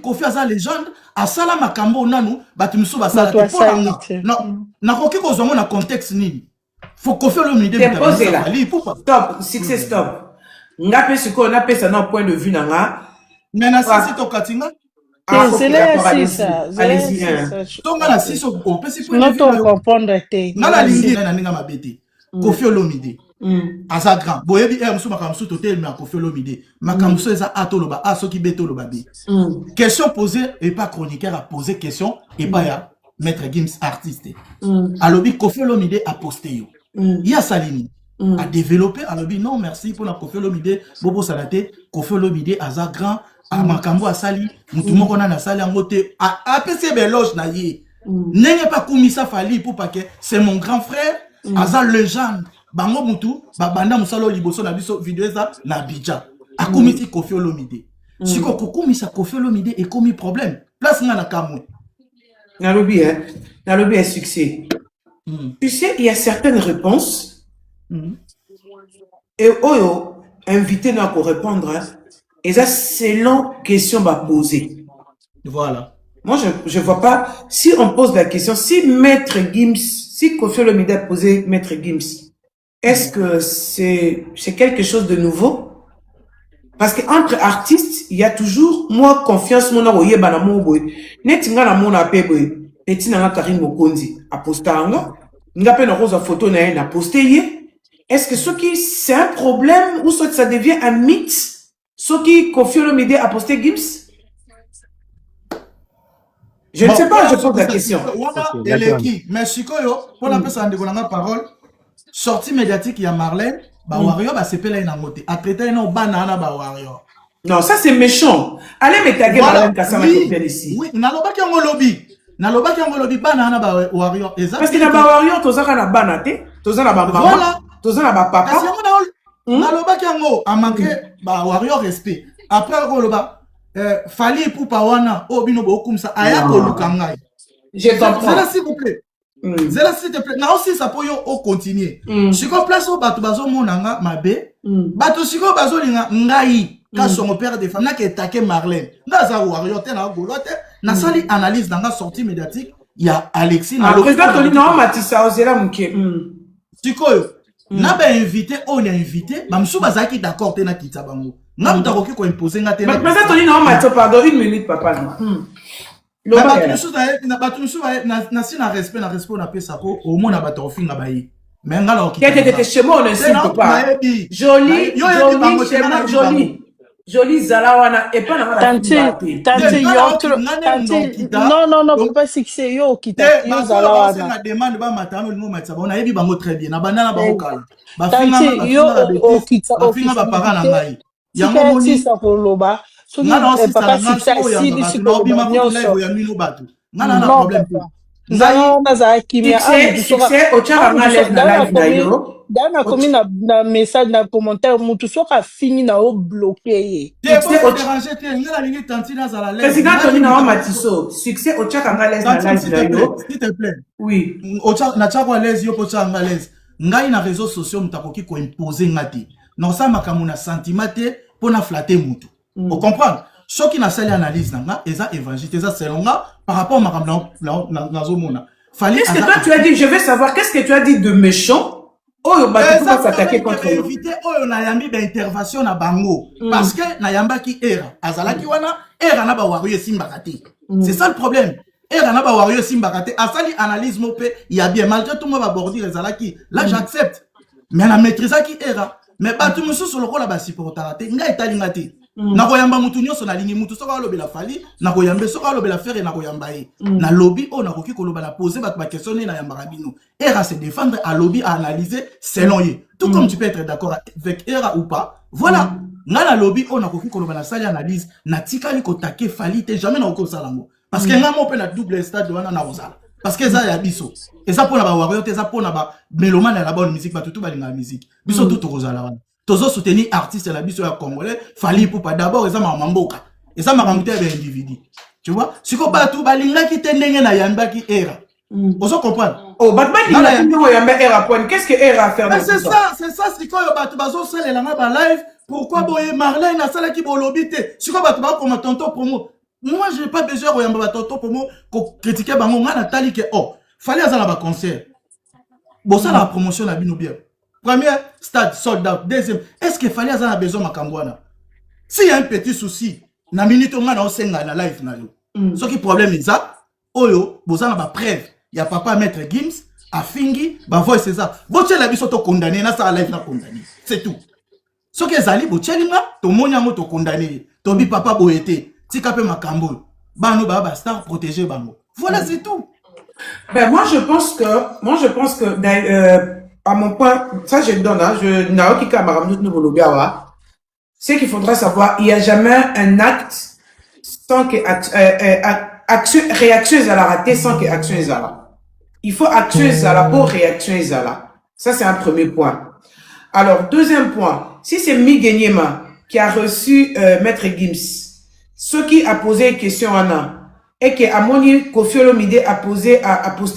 Kofi aza légende asala makambo nanu batu misu basala te pona na koki kozongo na contexte nini faut Kofi Olomide t'imposer là stop succès stop ngape siko na pesa na point de vue nanga mais na sisi to katinga allez-y tonga na sisi o pesi point de vue comprendre te na lingi na ninga mabete Kofi Olomide aza grand boyebi musu makamsu to tel mais Kofi Olomide makamsu eza atoloba soki betoloba bi question posée et pas chroniqueur a posé question et pas ya maître Gims artiste alobi Kofi Olomide a posté yo ya salini a développé alobi non merci pour la Kofi Olomide bobo salate Kofi Olomide aza grand a makambo asali mutu moko na sali ngote a pc beloge na ye nenge pas kumisa fali pour pas que c'est mon grand frère aza légende bango mutu babanda musalo liboso na biso video eza na Abidjan akumisi Kofi Olomide siko kokumisa Kofi Olomide et komi problème place nga na kamwe nalobi est succès. Tu sais, il y a certaines réponses et invité n'a qu'à répondre et ça selon question va poser. Voilà. Moi je vois pas si on pose la question si Maître Gims, si Kofi Olomide a posé Maître Gims, est-ce que c'est quelque chose de nouveau? Parce qu'entre artistes, il y a toujours moi confiance mon oye banamo boy. Netinga na mona peboy. Etina nga Karim Mokonzi a posté anga. Nga pe na rose photo na na posté. Est-ce que ce qui c'est un problème ou soit ça devient un mythe? Ce qui Kofi Olomide a posté Gims? Je ne sais pas, je pose la question. Mais Chikoyo, pour la personne de la parole, sortie médiatique, il y a Marlène. Ba Warrior ba sepela ina ngote atleta ina banana ba Warrior. Non, ça c'est méchant. Allez me taguer Marlène Kasama qui vient ici. Oui, nalobaki ngo lobby. Nalobaki ngo lobby banana ba Warrior. Parce que na ba Warrior tozaka na banate, tozana ba maman, voilà. Tozana ba papa. Parce que nalobaki ngo a manqué ba Warrior respect. Après ko loba fali pour pawana obino bo kumsa aya ko lukangai. Je comprends. C'est là s'il vous plaît. Zela s'il te plaît. Na aussi ça peut yo continuer. Siko place au bato bazo monanga mabe. Bato siko bazo linga ngai ka son père de femme na ke take Marlène. Na za Warrior te na golote. Na sali analyse dans la sortie médiatique, il y a Alexis na président Tony na matisa ozela muke. Siko yo. Na ba invité on est invité, ba msu bazaki d'accord te na kitsa bango. Na mutakoki ko imposer nga te. Mais président Tony na matisa pardon 1 minute papa. Na respect na pesa ko au moins na bato finga bayi mais ngala okite chez moi on n'insulte pas joli zalawana et pas na tanti non pas succès yo kita yo zalawana na demande ba matano lingo matsa ba na yebi bango très bien na bandana ba okala ba finga yo okita finga ba parana ngai yango moni ça pour loba non c'est pas succès si problème succès au tchara live na dans la commune na message na commentaire mutu soka fini na o bloqué président Tony na matiso succès au tchara live na live s'il te plaît oui au tchara na tchara live yo po tchara live ngai na réseaux sociaux mutakoki ko imposer ngati non ça makamuna sentimate pona flatter mutu vous comprenez ce qui n'a pas l'analyse nanga eza évangile eza selonga par rapport à nazomona fallait qu'est-ce que toi tu as dit je veux savoir qu'est-ce que tu as dit de méchant oh bah tu peux pas s'attaquer contre nous éviter oh na yambi d'intervention na bango parce que na yamba ki era azalaki wana era na ba Warrior simbakate c'est ça le problème era na ba Warrior simbakate asali analyse mopé il y a bien malgré tout moi va bordir ezalaki là j'accepte mais na maîtrise qui era mais ba tu musu sur le rôle ba supporter te ngai talingate na koyamba mutu nyonso na lingi mutu soka lobela fali na koyambe soka lobela faire na koyamba e na lobby o na koki koloba la poser ba question na yamba rabino era se défendre à lobby à analyser selon ye tout comme tu peux être d'accord avec era ou pas voilà na la lobby o na koki koloba na sali analyse na tikali ko take fali te jamais na ko salango parce que ngamo pe na double stade wana na ozala parce que ça ya biso et ça pour na ba Warrior te ça pour na ba mélomane na bonne musique ba tout ba linga musique biso tout kozala wana tozo soutenir artiste la biso ya congolais fali pour pas d'abord eza mamboka eza makamute ya individu tu vois siko batu balinga ki tendenge na yamba ki era ozo comprendre oh batman linga ki yamba era point qu'est-ce que era a faire dans c'est ça siko yo batu bazo salela na ba live pourquoi boye Marlène na sala ki bolobité siko batu ba comme tonton promo Moi, je n'ai pas besoin de yamba batoto pour moi critiquer bango nga natali que oh, fallait azala ba concert. Bon ça la promotion na bino bien. Premier stade sold out, deuxième, est-ce qu'il fallait azala besoin makambwana? S'il y a un petit souci, na minute on a osenga na live na yo. Ce qui problème est ça, oyo, bozana ba preuve. Il y a papa maître Gims, a fingi, ba voix c'est ça. Boche la biso to condamné na ça live na condamné. C'est tout. Ce qui est zali boche linga, to monyango to condamné. To bi papa boete. Tika pe makambo, bano ba star protéger bango. Voilà, c'est tout. Ben moi je pense que à mon point, ça je donne, hein, je Naoki Kamaramut Nouvolugawa, c'est qu'il faudra savoir, il n'y a jamais un acte sans que réaction est à la ratée sans que action est à la. Il faut action est à la pour réaction est à la. Ça c'est un premier point. Alors deuxième point, si c'est Miguenyema qui a reçu Maître Gims, ce qui a posé une question à Anna, et que Amoni Kofi Olomide a posté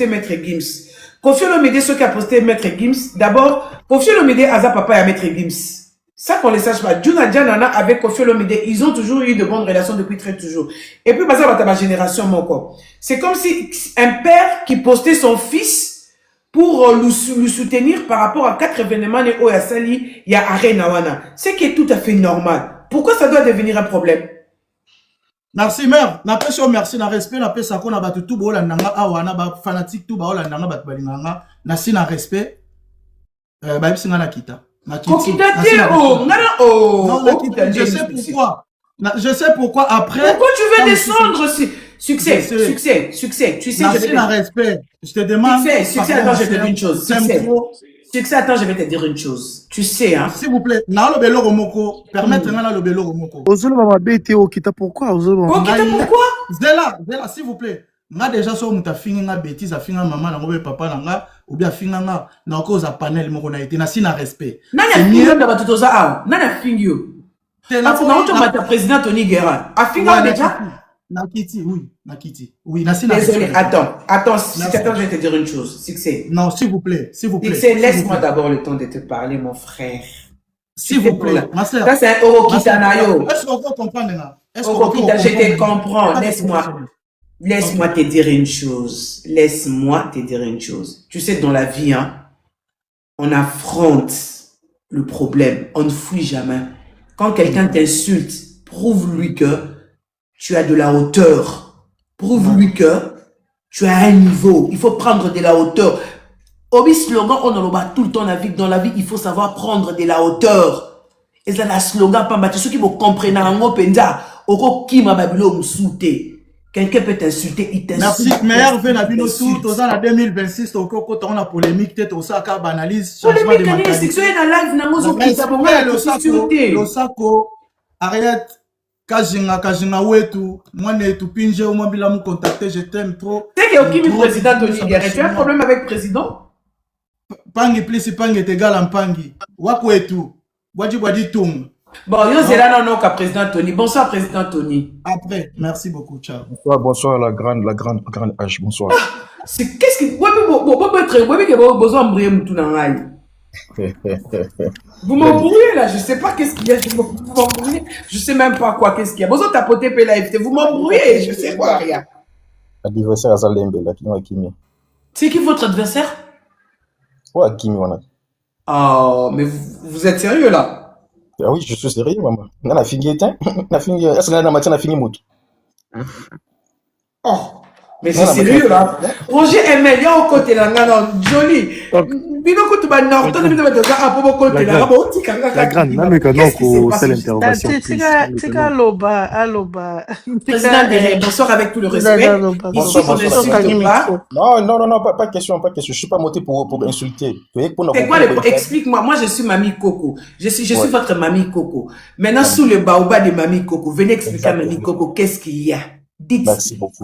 Maître Gims. Kofi Olomide, ce qui a posté Maître Gims, d'abord, Kofi Olomide a sa papa et Maître Gims. Ça qu'on ne le sache pas. Juna Djanana avec Kofi Olomide, ils ont toujours eu de bonnes relations depuis très toujours. Et puis, ça va ma génération, mon corps. C'est comme si un père qui postait son fils pour lui soutenir par rapport à 4 événements de Oyasali, il y a Arena Wana. Ce qui est tout à fait normal. Pourquoi ça doit devenir un problème? Merci mère, na pesa merci na respect na pesa ko na batu tout ba olandanga awa na ba fanatique tout ba olandanga batu balinganga na si na respect ba bisinga na kita. Na kiti. Je sais pourquoi. Je sais pourquoi après. Pourquoi tu veux descendre succès. Tu sais, je vais te respect. Je te demande. Succès, attends, je vais te dire une chose. Succès, attends, je vais te dire une chose. Tu sais, hein. S'il vous plaît, na lo belo romoko, permettre na lo belo romoko. Ozolo mama bete okita pourquoi Ozolo mama. Okita pourquoi? Zela, s'il vous plaît. Nga déjà so muta finga nga bêtise a finga maman na ngobe papa na nga ou bien finga nga na cause panel moko na été na si na respect. Nana finga na batu toza a. Nana finga yo. Na auto mata président Tony Guerra. A finga déjà. Nakiti, oui, Nakiti. Oui, Nassina. Désolé, attends, je vais te dire une chose. Succès. Non, s'il vous plaît. Succès, laisse-moi d'abord le temps de te parler, mon frère. S'il vous plaît, ma sœur. Ça, c'est un Orokitanayo. Est-ce qu'on peut comprendre, là? Orokita, je te comprends. Laisse-moi te dire une chose. Tu sais, dans la vie, hein, on affronte le problème. On ne fuit jamais. Quand quelqu'un t'insulte, prouve-lui que tu as de la hauteur. Prouve-lui que tu as un niveau. Il faut prendre de la hauteur. Obi slogan, on en a tout le temps dans la vie, il faut savoir prendre de la hauteur. Et ça, la slogan, pas ceux qui vont comprendre en mot penza, oko qui m'a babilo m'souté. Quelqu'un peut t'insulter, il t'insulte. Merci, mais Hervé Nabino tout, aux ans 2026, au coco, on a polémique, peut-être au sac, analyse, changement de mentalité. Le sako, arrête. Kajinga wetu, mwane tu pinje ou mobila mou contacter, je t'aime trop. C'est qu'il y a aucun président Tony Guerra. Tu as un problème avec le président? Pangi plus pangi est égal à pangi. Wako et tout. Wadi toum. Bon, yo c'est là non qu'à président Tony. Bonsoir président Tony. Après, merci beaucoup, ciao. Bonsoir la grande H, bonsoir. C'est qu'est-ce qui besoin de briller tout dans l'ail. Vous m'embrouillez là, je sais pas qu'est-ce qu'il y a, vous m'embrouillez, je sais même pas quoi, qu'est-ce qu'il y a. Vous avez tapoté PLAFT, vous m'embrouillez, je sais quoi, rien. Adversaire à Zalembe, là, qui m'a Kimi. C'est qui votre adversaire? Ouais, Kimi, voilà. Oh, mais vous êtes sérieux là? Ah oui, je suis sérieux, maman. On a fini éteint, on a fini, est-ce qu'on a matière, on a fini mout. Oh, mais c'est sérieux là. Roger Emel, y'a au côté là, non, joli. La grande, non, mais non, c'est l'intervention. Tika Loba. Président Derek, bonsoir avec tout le respect. Ici, on ne s'insulte pas. Non, pas question. Je suis pas monté pour insulter. C'est quoi explique-moi. Moi, je suis Mamie Coco. Je suis votre Mamie Coco. Maintenant, sous le baobab de Mamie Coco, venez expliquer à Mamie Coco qu'est-ce qu'il y a. Dites,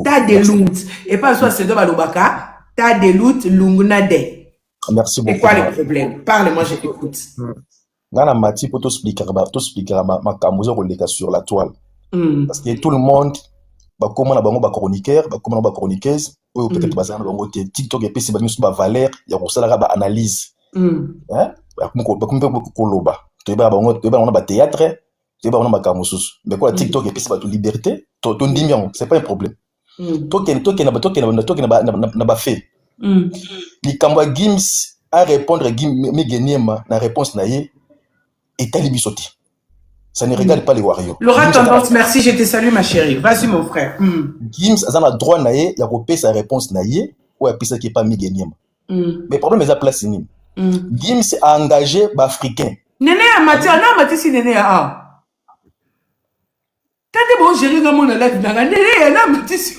t'as des loutes. Et pas soit c'est de Balobaka, t'as des loutes, lungunade. Merci beaucoup. Et quoi le problème? Parle-moi, je t'écoute. Nana Mati pour t'expliquer ma camouflage relève sur la toile. Parce que tout le monde, comment on a un chroniqueur, comment on a chroniqueuse, ou peut-être basé dans le TikTok et puis c'est une valeur, il y a aussi la analyse. Hein? Comme on a théâtre, c'est pas vraiment Makamusus. Mais quoi, TikTok, et puis c'est pas toute liberté, ton dimion, c'est pas un problème. Token n'a pas fait. Les Kamba Gims à répondre Migeniema, la réponse naïe, est allé bisoter. Ça ne regarde pas les Warriors. Laura Tendance, merci, je te salue, ma chérie. Vas-y, mon frère. Gims a le droit naïe, il a repéré sa réponse naïe, ou a pissé qui n'est pas Migeniema. Mais le problème est à place. Gims a engagé l'Africain. Néné Amati, non, Amati, si Néné a. Quand tu es bon, chérie, dans mon élève, Néné, non, Amati, si.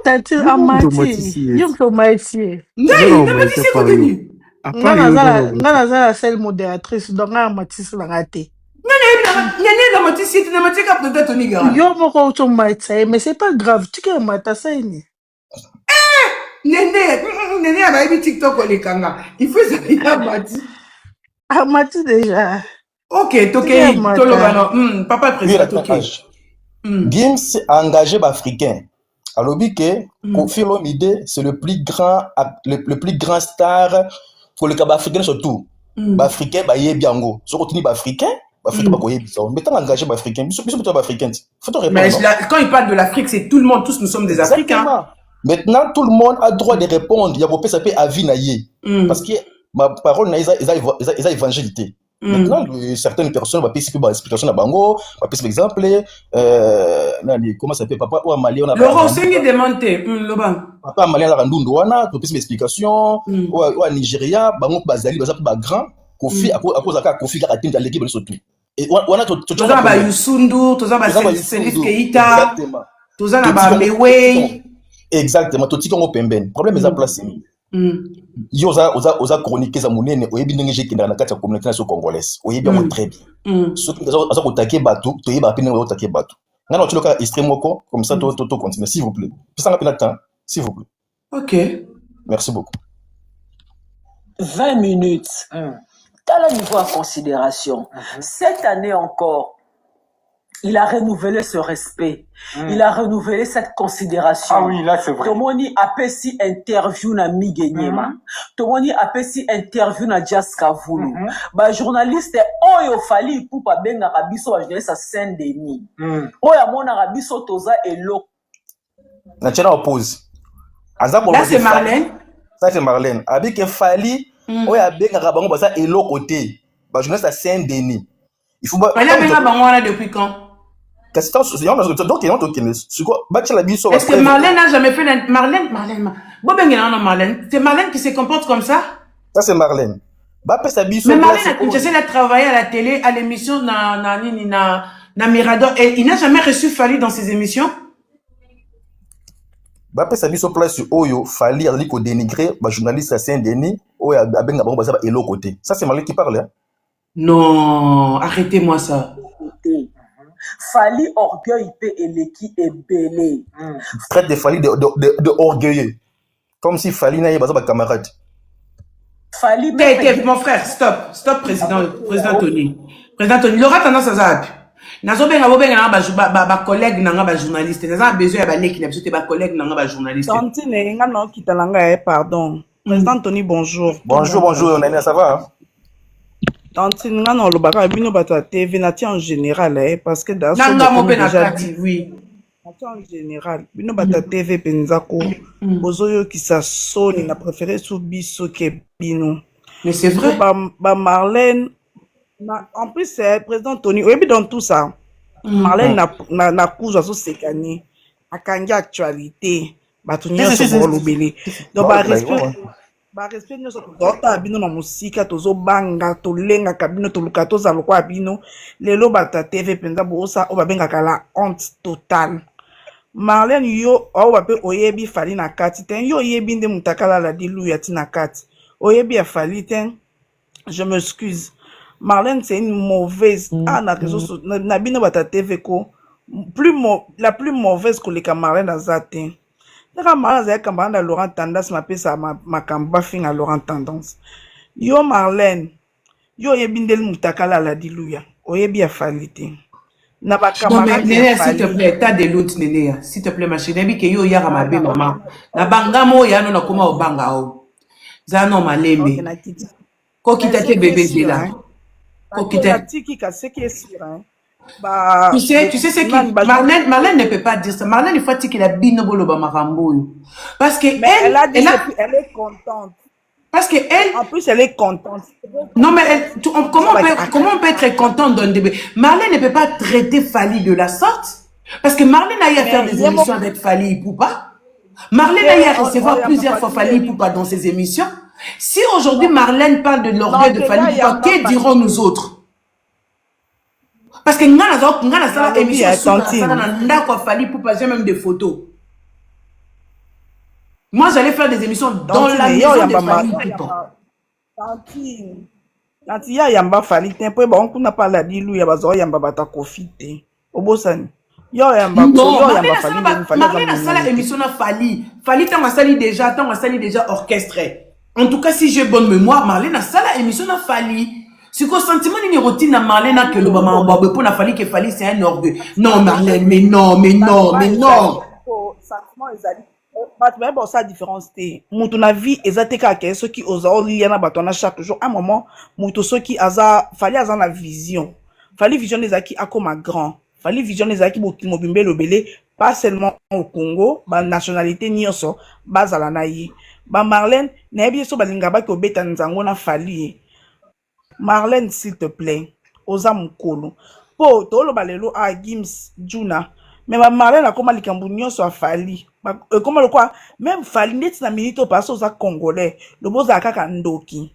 Tati Amati, Yonko Maïti. Non, Amati, c'est quoi tenu? Nga la seule modératrice, donc Amati, c'est la raté. Néné, Amati, si tu n'as pas de ton nigga. Yo, mon coach, Maïti, mais c'est pas grave, tu sais, Mata, ça y est. Néné, a mis TikTok au Lekanga. Il faut ça, il a Amati. Amati déjà. Ok, Tokei, Tolobano, papa président Tokei. Gims a engagé l'Africain. Alors, Kofi Olomide, c'est le plus grand star pour le Cap africain surtout. L'Africain, il est bien go. Si on continue l'Africain, l'Africain va connaître ça. Mais tant engagé l'Africain, mais quand il parle de l'Afrique, c'est tout le monde, tous nous sommes des Africains. Maintenant, tout le monde a le droit de répondre. Il y a beaucoup de avis naïe. Parce que ma parole naïe, ils ont évangélité. Maintenant, certaines personnes vont passer par explication à Bango, vont passer par exemple, comment ça s'appelle, papa ou Amalé, on a Laurent, c'est une démonté, papa Amalé, on a rendu douana, vont passer par explication, ou à Nigeria, Bango, Bazali, Bazali, grand, Kofi, à cause de Kofi, qui a atteint l'équipe de surtout. Et on a tout ça. Toza ba Youssundou, Toza ba Serif Keita, Toza ba Mewey. Exactement, tout ce qu'on a pemben. Problème est à placer. Yo oza chroniquer za munene oyebi ndenge jekenda na kati ya communauté nationale congolaise oyebi mo très bien surtout oza kotake bato toyeba pe ndenge otake bato ngana otiloka extrême moko comme ça to continue s'il vous plaît pisanga pe na temps s'il vous plaît. OK, merci beaucoup. 20 minutes. Dans le niveau en considération, cette année encore, il a renouvelé ce respect. Il a renouvelé cette considération. Ah oui, là c'est vrai. Tomoni apesi interview na Migeniema. Tomoni apesi interview na Jaska Vulu. Ba journaliste oyo fali pour pa benga rabiso wa journaliste à Saint-Denis. Oya mona rabiso toza elo. Na tchena oppose. Là c'est Marlène. Ça c'est Marlène. Avec que fali oya benga rabango ba ça elo côté. Ba journaliste à Saint-Denis. Il faut pas. Elle a benga bango là depuis quand? Donc, est-ce que Marlène n'a jamais fait Marlène? C'est Marlène qui se comporte comme ça? Ça, c'est Marlène. Mais Marlène, j'essaie de travailler à la télé, à l'émission na Mirador, et il n'a jamais reçu Fali dans ses émissions? Bapé Sabiso place sur Oyo, Fali a dit qu'on dénigrait, journaliste à Saint-Denis, Oyo a benga bango bazaba et l'autre côté. Ça, c'est Marlène qui parle, hein? Non, arrêtez-moi ça. Fali orgueil peut eleki et belé. Traite de Fali de orgueilleux. Comme si Fali n'a pas de camarade. Fali mon frère, stop, président Tony. Président Tony, Laura tendance à ça. Nazo benga ba collègue nanga ba journaliste. Nazo besoin ba leki na biso te ba collègue nanga ba journaliste. Tantine nga no kitalanga pardon. Président Tony, bonjour. Bonjour, Nana, ça va? Tantine nga no lobaka bino bata TV nati en général parce que dans déjà dit oui. En général bino bata TV penzako bozoyo ki sa soni na préféré sous biso ke bino. Mais c'est vrai. Ba Marlène en plus c'est président Tony oui dans tout ça. Marlène na kuzo so sekani akanga actualité batunya so bolobele. Donc ba respect nyoso tozota bino na musika tozobanga tolenga kabino toluka tozala kwa bino lelo bata TV penza bosa o babengaka la honte totale. Marlène yo o bape oyebi Fali na kati ten yo yebi nde mutakala la diluya tina kati oyebi ya Fali ten je m'excuse. Marlène c'est une mauvaise na bino bata TV ko la plus mauvaise que les camarades azaten. Naka Marlène camarade à Laurent Tendance m'appelle ma camba fin à Laurent Tendance. Yo Marlène, yo yebindel mutakala la diluya. Oyebi a falite. Na ba camarade. Néné, s'il te plaît, t'as des lots Néné, s'il te plaît ma chérie, nebi ke yo yara ma be maman. Na bangamo ya no na kuma obanga o. Za no malembe. Ko kita ke bébé zela. Ko kita tiki ka ce qui est sûr hein. Bah, Tu sais ce qui Marlène ne peut pas dire ça. Marlène il faut qu'il a binobolo ba marambo. Parce que mais elle a dit elle est contente. Parce que elle, en plus, elle est contente. Non, mais comment on peut être content d'un débat? Marlène ne peut pas traiter Fally de la sorte. Parce que Marlène a eu à faire des émissions avec Fally Ipupa. Marlène a eu à recevoir plusieurs fois Fally Ipupa dans ses émissions. Si aujourd'hui Marlène parle de l'orgueil de Fally Ipupa, que diront nous autres? Parce que nous avons une émission sur Fally Ipupa, j'ai même des photos. Moi, j'allais faire des émissions dans la maison de Fally Ipupa. Nanti ya yamba Fally te po ba on kuna pala dilu ya bazo yamba bata kofite. Obosani. Yo yamba Fally Marlène a sala émission na Fally. Fally tant sali déjà orchestré. En tout cas, si j'ai bonne mémoire, Marlène a sala émission na Fally. C'est quoi sentiment ni routine na Marlène a que le bama babé pour na Fally que Fally c'est un orgueil. Non Marlène, mais non. Sentiment ezali mais bon, ça différence té. Mutu na vie ezate kake ceux qui osa liana batona chaque jour un moment mutu ceux qui aza Fally aza na vision. Fally vision les aki akoma grand. Fally vision les aki bokimo bimbe lobele pas seulement au Congo, ba nationalité nyonso bazala na yi. Ba Marlène na yebi so balinga ba ko beta nzango na Fally. Marlène s'il te plaît, oza mukolo. Po tolo balelo a Gims Juna. Mais ma Marlène a comment likambu nyonso a Fally. Comment le quoi même Fally net na minute parce aux congolais le boza kaka ndoki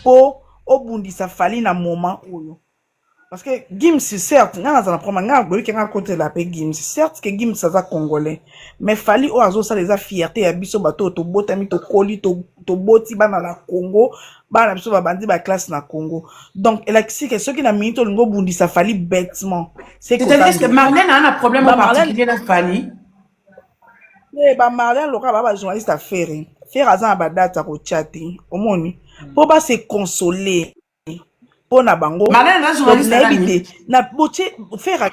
po obundisa Fally na moment oyo parce que Gims certes ngana za na prendre ngana boyi kenga côté la pe Gims certes que Gims ça congolais mais Fally o azo ça les a fierté ya biso bato to botami to koli to boti bana na Congo bana biso ba bandi ba classe na Congo donc elle a que ceux qui na minute ngo bundisa Fally bêtement c'est-à-dire que Marlène a un problème particulier na Fally. Ba Marlène loka ba journaliste à faire azan ba data ko chatter omoni pour ba se consoler pour na bango Marlène la journaliste na boche faire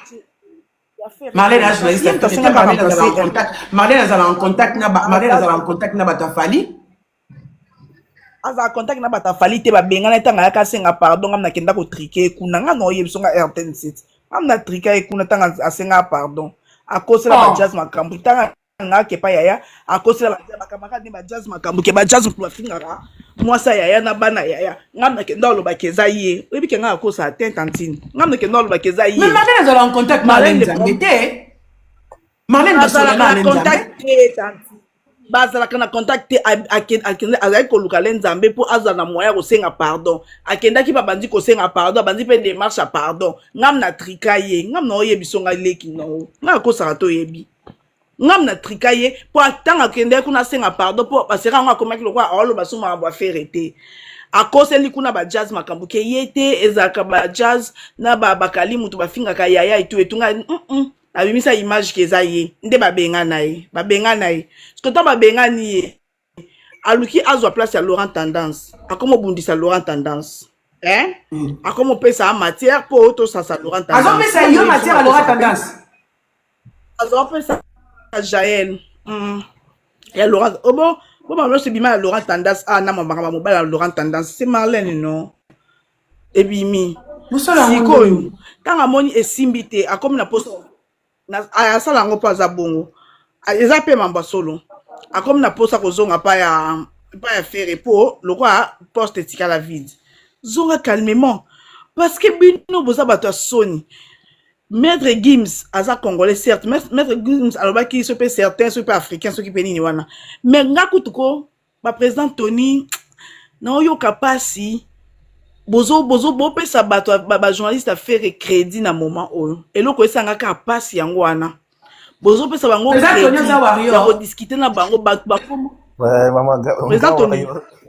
Marlène la journaliste Marlène azala en contact na bata Fally aza contact na bata Fally te ba bengana tanga ka senga pardon ngam na kenda ko triquer kuna nga no yebso nga RTN7 am na triquer kuna tanga asenga pardon a cause la ba jazz makambu tanga nga ke pa yaya a cause la ba camarade ba jazz makambu ke ba jazz pour fingara moi ça yaya na bana yaya ngam na kenda lo ba keza ye ebi ke nga a cause atteinte tantine ngam na kenda lo ba keza ye mais Marlène azala en contact Marlène Zambete Marlène azala en contact tantine bazala kana contacté akende azali koluka lenzambe po azala moya ko senga pardon akenda ki ba bandi ko senga pardon bandi pe démarche à pardon ngam na trikaye ngam na oyebiso nga leki no nga ko sarato yebi ngam na trikaye po atanga kende kuna senga pardon po basera nga komaki lokwa olo basuma ba ferete akose likuna ba jazz makambu ke yete ezaka ba jazz na ba bakali mutu bafinga ka yaya itu etunga abimisa image keza ye nde babenga naye ce que to babenga ni aluki azwa place ya Laurent Tendance akomo bundisa Laurent Tendance akomo pesa matière pour to sa Laurent Tendance azo pesa yo matière à Laurent Tendance azo pesa Jaël ya Laurent obo ba se bima Laurent Tendance na mama mobile Laurent Tendance c'est Marlène non ebimi sikoyo tanga moni esimbite akomi na poste na asala ngo pa za bongo eza pe mamba solo akomi na posa kozonga pa ya faire po lokwa poste tikala vide zonga calmement parce que bino boza bato soni maître Gims aza congolais certes maître Gims aloba ki so pe certain so pe africain so ki pe nini wana mais ngakutuko ba président Tony na oyo kapasi bozo pesa bato ba journaliste à faire crédit na moment oyo eloko esanga ka passe yango wana bozo pesa bango crédit ya ko discuter na bango ba ouais maman président Tony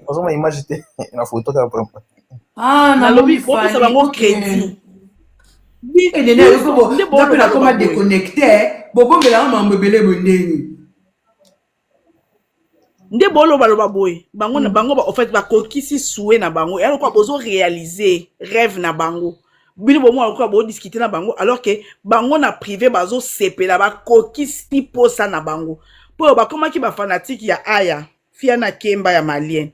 ozo ma image te na photo ka papa na lobby bo pesa bango crédit bi enene ko bo na koma déconnecté bo mbela mambo belé bondeni nde bolo baloba boy bango na bango ba en fait ba kokisi souhait na bango et alors quoi bozo réaliser rêve na bango bino bo mo quoi bo discuter na bango alors que bango na privé bazo sepela ba kokisi posa na bango po ba koma ki ba fanatique ya aya fia na kemba ya malien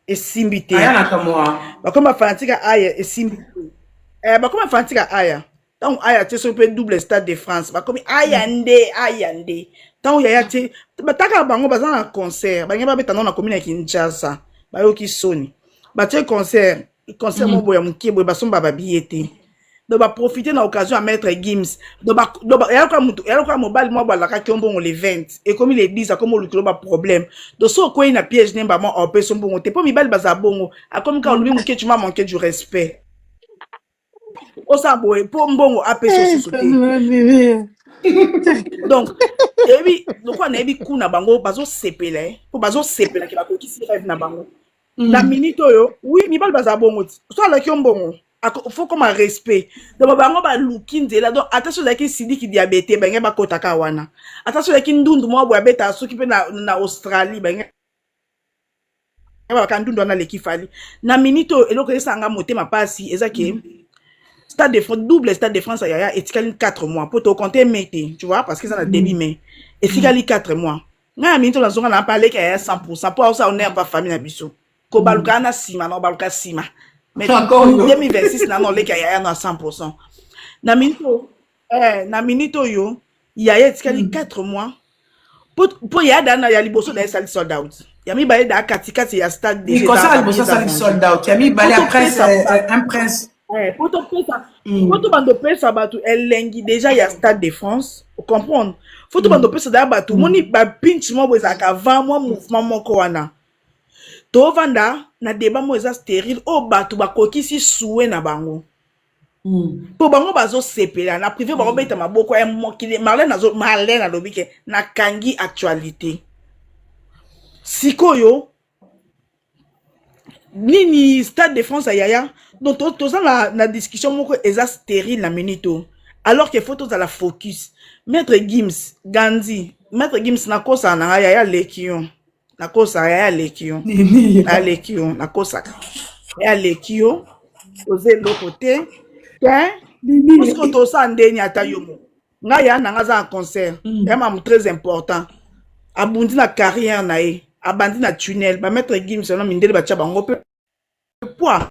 et simbité aya na kamwa ba koma fanatique ya aya et simbité ba koma fanatique ya aya tant aya te so pe double stade de France ba comme ayande tant yaya te bataka bango baza na concert bange ba beta na commune ya Kinshasa ba yoki soni ba te concert mo boya mukebo ba somba ba billet donc ba profiter na occasion à mettre Gims donc ya kwa mobile mo ba la ka kiombo le 20 et comme il dit ça comme le ba problème donc so ko ina piège nemba mo on peut sombongo te po mibali baza bongo a comme quand lui muke tu m'as manqué du respect osa boye po mbongo ape so sauter donc et puis donc on a kuna bango bazo sepele po bazo sepela ke ba ko kisi rêve na bango na minute oyo oui mibali baza bongo so la kiombongo faut comme un respect donc bango ba luki nzela donc attention la ki sidi ki diabète bange ba kotaka wana attention la ki ndundu mo bo abeta soki pe na Australie bange ba kandundu na lekifali na minute eloko esanga motema pasi ezaki stade de France double stade de France yaya etikali 4 mois pour te compter mete tu vois parce que ça na début mai etikali 4 mois na minute la zonga na parler que 100% pour ça on est pas famille na biso ko baluka na sima na baluka sima mais encore 2026 na non le yaya na 100% na minute yo yaya etikali 4 mois pour yada na ya liboso na sali sold out yami baye da katikati ya stade de comme ça liboso sali sold out yami baye après un prince Photo bando pesa batu elengi déjà ya stade de France comprendre photo bando pesa da batu moni ba pinch mo boza ka 20 mois mouvement moko wana to vanda na débat mo eza stérile o batu ba kokisi soué na bango po bango bazo sepela na privé bango beta maboko ya mokile Marlène alobike na kangi actualité sikoyo nini stade de France yaya donc tout ça la discussion moko eza stérile na minute alors que photos à la focus maître Gims Gandhi maître Gims na kosa na yaya lekion na kosa yaya lekion na lekion na kosa yaya lekion oser le côté parce que tout ça ndeni atayomo nga ya na ngaza en concert ya mam très important abundi na carrière na e abandi na tunnel ba maître Gims na mindele ba tia bango pe poids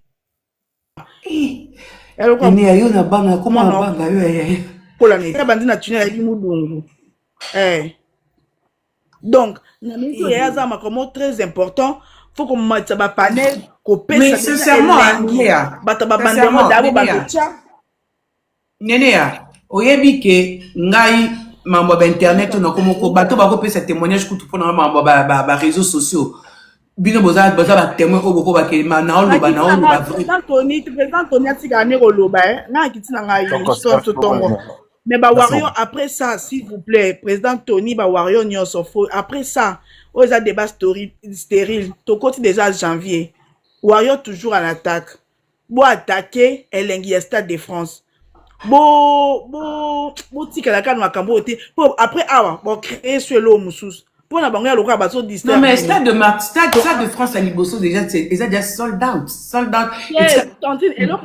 ni ayo na banga comment na banga yo pola ne bandi na tunnel ya mudungu donc na minute ya za makomo très important faut qu'on mette ba panel ko pesa mais sincèrement bata ba bandemo dabo ba tia nene ya oyebi ke ngai mambo ba internet na komoko bato ba ko pesa témoignage kutu pona mambo ba réseaux sociaux bino boza ba témoin oboko ba ke na olo ba président Tony atika ne roloba na kitina ngai so tongo mais ba warrior après ça s'il vous plaît président Tony ba warrior nyonso fo après ça aux débat stérile to côté déjà janvier warrior toujours en attaque bo attaquer elengi stade de France bo tika la kana makambo te après awa bo créer sur l'eau musus pour na bango ya loka ba so distraire non mais stade de France à Liboso déjà c'est déjà sold out tantine et donc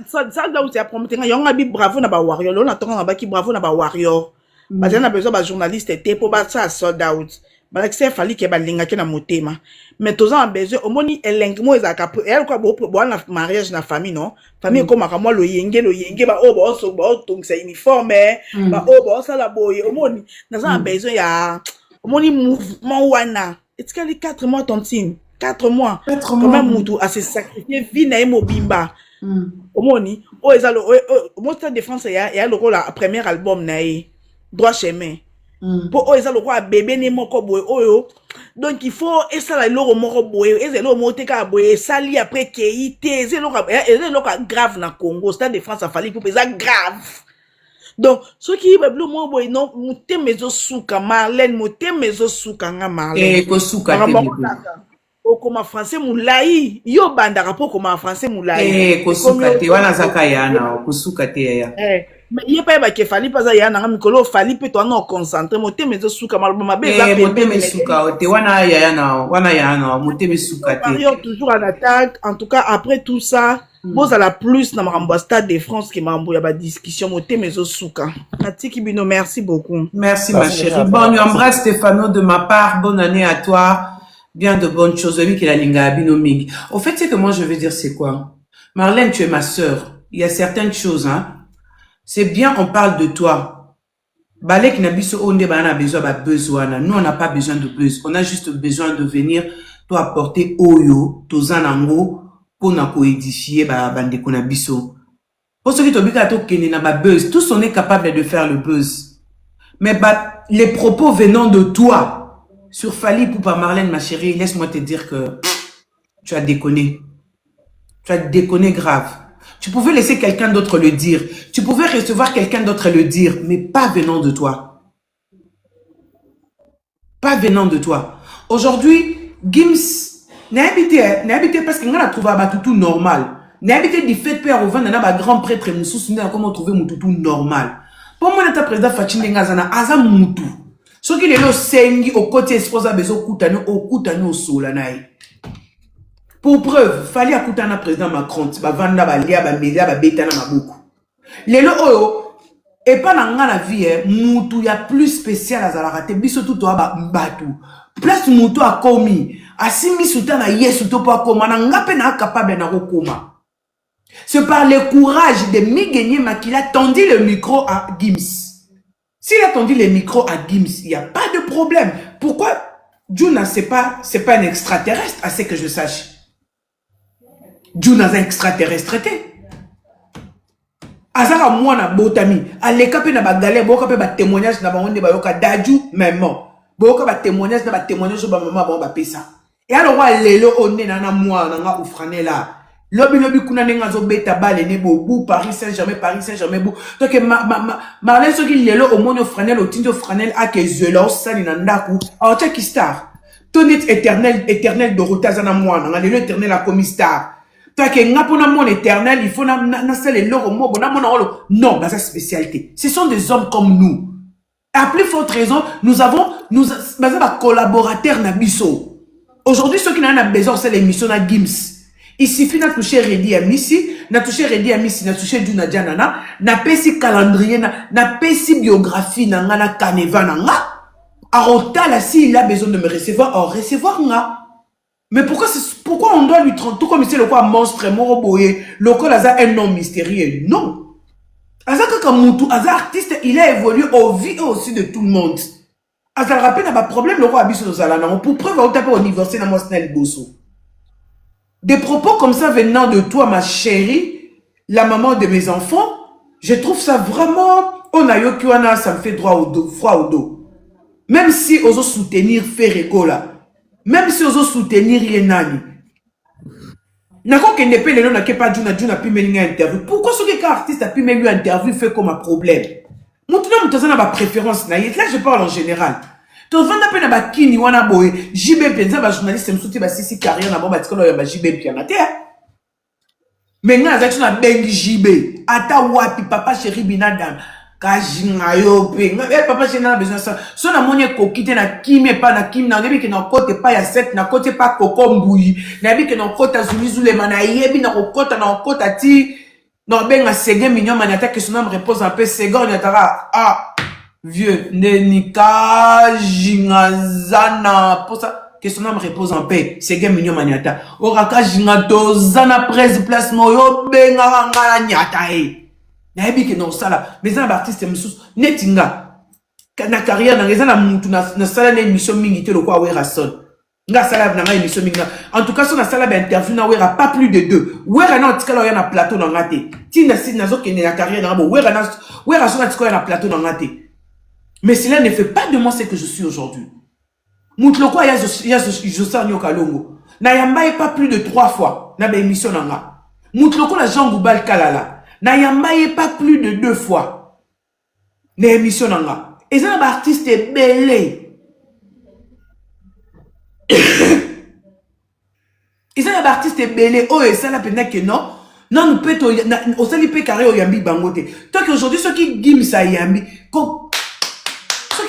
sold out ya promettre yonga bi bravo na ba warrior lo na tonga ba ki bravo na ba warrior ba tena besoin ba journaliste te pour ba ça sold out ba que c'est fali ke ba linga ke na motema mais tous en besoin au moni elengmo ezaka elle quoi bo na mariage na famille non famille comme ka moi lo yenge ba o so ba donc c'est uniforme ba o ba ça la boye au moni na ça besoin ya au moni mouvement wana etikali 4 mois tontine 4 mois quand même mutu a se sacrifier vie na mobimba au moni o ezalo au moni de France ya le rôle la premier album na droit chemin pour eux ça le roi bébé né moko boy oyo donc il faut et ça la loro moko boy et c'est le moté ka boy sali après keité c'est le grave na Congo stade de France a fallu pour ça grave donc ce qui est bleu mo boy non moté mezo suka Marlène moté mezo suka nga Marlène ko suka te o comme français moulai yo banda rapport comme français moulai ko suka te wana zaka yana ko suka te ya mais il pas que fali pas ya na mikolo fali pe to na concentré motema ezo suka maloma be za pe motema suka te wana ya na motema suka te toujours en attaque en tout cas après tout ça boza la plus na makambo stade de France qui mambo ya ba discussion motema ezo suka natiki bino merci beaucoup merci ma chérie bon embrasse Stéphano de ma part bonne année à toi bien de bonnes choses oui que la linga bino mingi au fait c'est que moi je veux dire c'est quoi Marlène tu es ma sœur il y a certaines choses hein c'est bien, on parle de toi. Balek Nabiso Onde a besoin, nous on n'a pas besoin de buzz, on a juste besoin de venir toi apporter Oyo, Tozanango, pour nous édifier Bandeko Nabiso. Pour ceux qui t'ont dit que buzz, tous on est capable de faire le buzz. Mais les propos venant de toi, sur Fali Poupa Marlène, ma chérie, laisse-moi te dire que tu as déconné. Tu as déconné grave. Tu pouvais laisser quelqu'un d'autre le dire. Tu pouvais recevoir quelqu'un d'autre le dire, mais pas venant de toi. Pas venant de toi. Aujourd'hui, Gims n'a habité parce qu'on a trouvé un tout normal. N'a habité du fait père au vent d'un grand prêtre et moussous, comment trouver mon tout normal. Pour moi, notre président Fatine Ngazana, Aza Moutou. Ce qui est le sengi au côté esposa bezo koutano au koutano au solanaï. Pour preuve, fallait écouter un président Macron, vanda balia ba media ba betana mabuku. Lelo oyo et pas dans la vie Moutou ya plus spécial à Zalarate biso tout ba mbatu. Place Moutou a commis, asimi soutana yesu to pa koma na ngape na capable na kokoma. C'est par le courage de Miguenye qu'il a tendu le micro à Gims. S'il a tendu le micro à Gims, il n'y a pas de problème. Pourquoi Juna, c'est pas un extraterrestre, à ce que je sache. Juna, c'est un extraterrestre. Azara mwana botami, alekape na bagale, bokape ba témoignage na bangonde ba yoka daju même. Boka ba témoignage na ba témoignage sur ba maman ba pesa. Et alors lelo onne na mwana nga ufrane là. Lobi kuna nenga zo beta bale ne bobu Paris Saint-Germain bo. Donc Marlène soki lelo au monyo franel au tinjo franel a ke zelo sali na ndaku. Alors check star. Tonit éternel Dorothée zana mwana nga lelo éternel a commis star. Toi que ngapona mon éternel il faut na sele loro mobo na mona olo. Non, bah sa spécialité. Ce sont des hommes comme nous. À plus forte raison, nous ba collaborateurs na biso. Aujourd'hui ceux qui n'en a besoin c'est l'émission na Gims. Il suffit de toucher Redi Amissi, na toucher Duna Dianana, na pesi calendrier, na pesi biographie, na nga na Kaneva na nga. Arotala, s'il a besoin de me recevoir nga. Mais pourquoi on doit lui tromper, tout comme c'est le quoi monstre, moroboye, le quoi là un nom mystérieux? Non. Azaka Kamutu, Aza artiste, il a évolué au vie aussi de tout le monde. Aza rappelle n'a pas problème, le roi Abisso de Zalana, pour preuve, on tape au niveau, c'est na Mosnel Bosso. Des propos comme ça venant de toi, ma chérie, la maman de mes enfants, je trouve ça vraiment... Onayokiwana, ça me fait droit au dos, froid au dos. Même si on veut soutenir Ferregola, même si on veut soutenir Yenani, Nako Kendepe, le nom n'a pas Djuna pu mener une interview. Pourquoi ce qui est artiste a pu mener une interview fait comme un problème? Maintenant, nous avons ma préférence. Là, je parle en général. Tu vas peine à Kini wana boy, JB penza ba journaliste me souti ba sisi carrière na bomba tikolo ya ba JB pianate. Mais nga za tuna bengi JB, ata wapi papa chéri binadam. Kajinga yo pe, nga papa chéri na besoin ça. So na monye kokite na kimi pa na kimi na ngebi ke na kote pa ya set na kote pa kokombuyi. Na bi ke na kota zulizule mana yebi na kota ti na benga sege mignon maniata que son âme repose un peu sega on yatara vieux, Nenika, Jingazana, pour ça, que son âme repose en paix. C'est game mignon maniata. Oraka Jingato, Zana presse place moyo, benga ngala nyata e. Na ebi ke non sala. Mais un artiste msous, netinga. Na carrière na raison na mutu na sala na émission mingi te le quoi wera son. Nga sala na émission mingi. En tout cas, son na sala ba interview na wera pas plus de 2. Wera na tikala ya na plateau na ngate. Tina si na zo ke na carrière na bo wera son na tikala na plateau na ngate. Mais cela ne fait pas de moi ce que je suis aujourd'hui. Moutloko ya Josan Nyokalongo. Na yambaye pas plus de 3 fois. Na ba émission nanga. Moutloko na Jean Goubal Kalala. Na yambaye pas plus de 2 fois. Na émission nanga. Et ça ba artiste belé. Et ça ba artiste belé. Oh et ça la peine que non. Non nous peut au sali pe carré au yambi bangote. Toi qu'aujourd'hui ceux qui gim ça yambi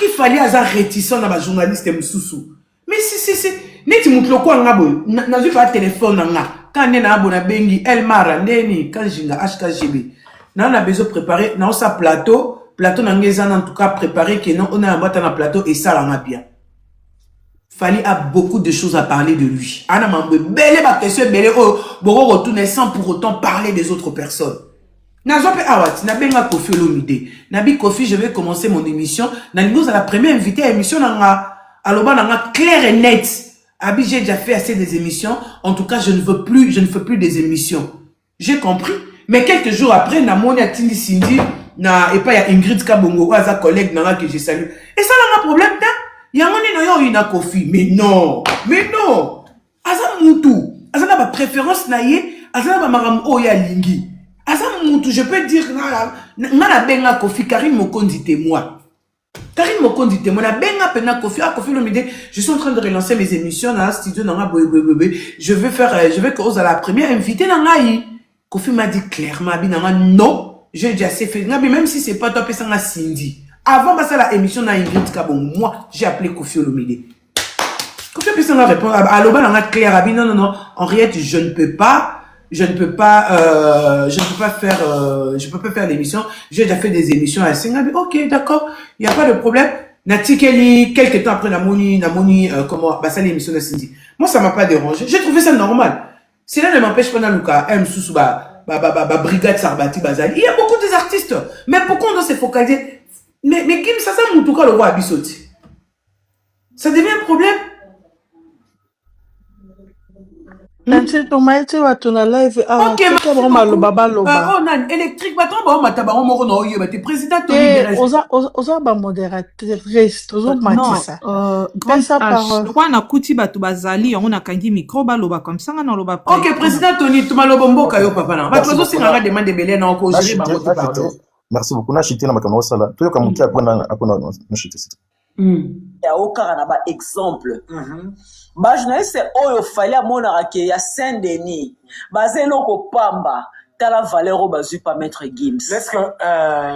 qu'il fallait avoir réticent dans ma journaliste Moussou. Mais si, net Moutloko ngabo, n'a pas téléphone nga. Quand nena abona bengi, El Mara, neni, quand jinga HKGB. N'a on a besoin de préparer, n'a on sa plateau n'angezan en tout cas préparé que non, on a un boîte dans plateau et ça l'en a bien. Fallait a beaucoup de choses à parler de lui. Ana mambe, belle ma question, belle oh, bon retourner sans pour autant parler des autres personnes. Nazope Awati, Nabenga Kofi Olomide. Nabi Kofi, je vais commencer mon émission. Nanigos à la première invitée à l'émission, Aloba Nanga clair et net. Abi, j'ai déjà fait assez des émissions. En tout cas, je ne fais plus des émissions. J'ai compris. Mais quelques jours après, Namoni a Tindi Cindy, et pas y a Ingrid Kabongo, sa collègue Nanga que je salue. Et ça, n'a pas problème, il y a un yo ina Kofi. Mais non. Asa Moutou. Asa n'a pas préférence naïe. Asa n'a pas maram oya lingi. Asa Moutou, je peux dire, na benga Kofi, Karine Mokondi témoin. Karine Mokondi témoin, na benga pena Kofi, Kofi Olomide, je suis en train de relancer mes émissions dans la studio, je vais cause à la première invitée dans la Kofi m'a dit clairement, non, j'ai déjà assez fait, même si c'est pas toi, ça m'a Cindy. Avant passer la émission dans Ingrid Kabon, moi, j'ai appelé Kofi Olomide. Kofi Olomide m'a répondu, à l'oba, dans la claire, non, en réalité, je ne peux pas faire l'émission. J'ai déjà fait des émissions à Singabi. Ok, d'accord, il n'y a pas de problème. Nati Kelly, quelques temps après, Namoni, comment, bah, ça l'émission de Cindy. Moi, ça m'a pas dérangé. J'ai trouvé ça normal. Cela ne m'empêche pas Naluka, M. Soussou, Brigade Sarbati, Bazali. Il y a beaucoup d'artistes. Mais pourquoi on doit se focaliser? Mais Kim, ça, Moutouka, le roi Abissoti. Ça devient un problème. Nanti tomaite watuna live Ok, merci beaucoup. Baba loba. Oh nan électrique baton ba mata ba mo no yo ba te président Tony Eh, Derez. oza ba modératrice, ozo matisa. Grand Sa H. parole. Roi na kuti batu bazali, on a kangi micro baloba comme ça, on a loba. Ok, président Tony, tu m'as le bombo kayo papa na. Ba tozo si nga demande belé na ko gérer ba moto pardon. Merci beaucoup. Na chité na makano sala. To yo kamuki après na chité. Ya okara na ba exemple. Ba journaliste oyo fallait amonaka ke ya Saint-Denis. Bazé loko pamba. Tala valeur au bazu pas maître Gims. Est-ce que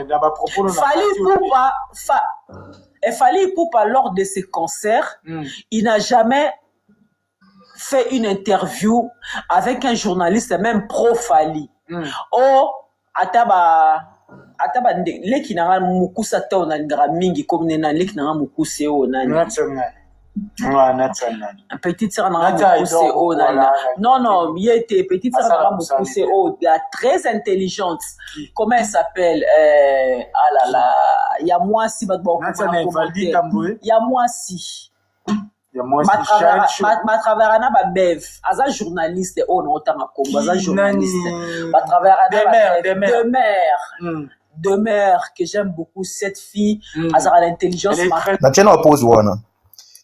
dans ma propos Fali Poupa lors de ses concerts, il n'a jamais fait une interview avec un journaliste, même pro Fali. Oh, ataba leki nanga mukusa ta onangara mingi comme nena leki nanga mukuse o nani. Petite sœur nanga mukuse o nani. Non, il était petite sœur nanga mukuse o, très intelligente. Comment elle s'appelle? Ah là là, il y a moi si il y a moi si. Ma travers na ba bev aza journaliste o na otanga Congo aza journaliste ma travers na de mère que j'aime beaucoup cette fille azara l'intelligence na tena oppose wana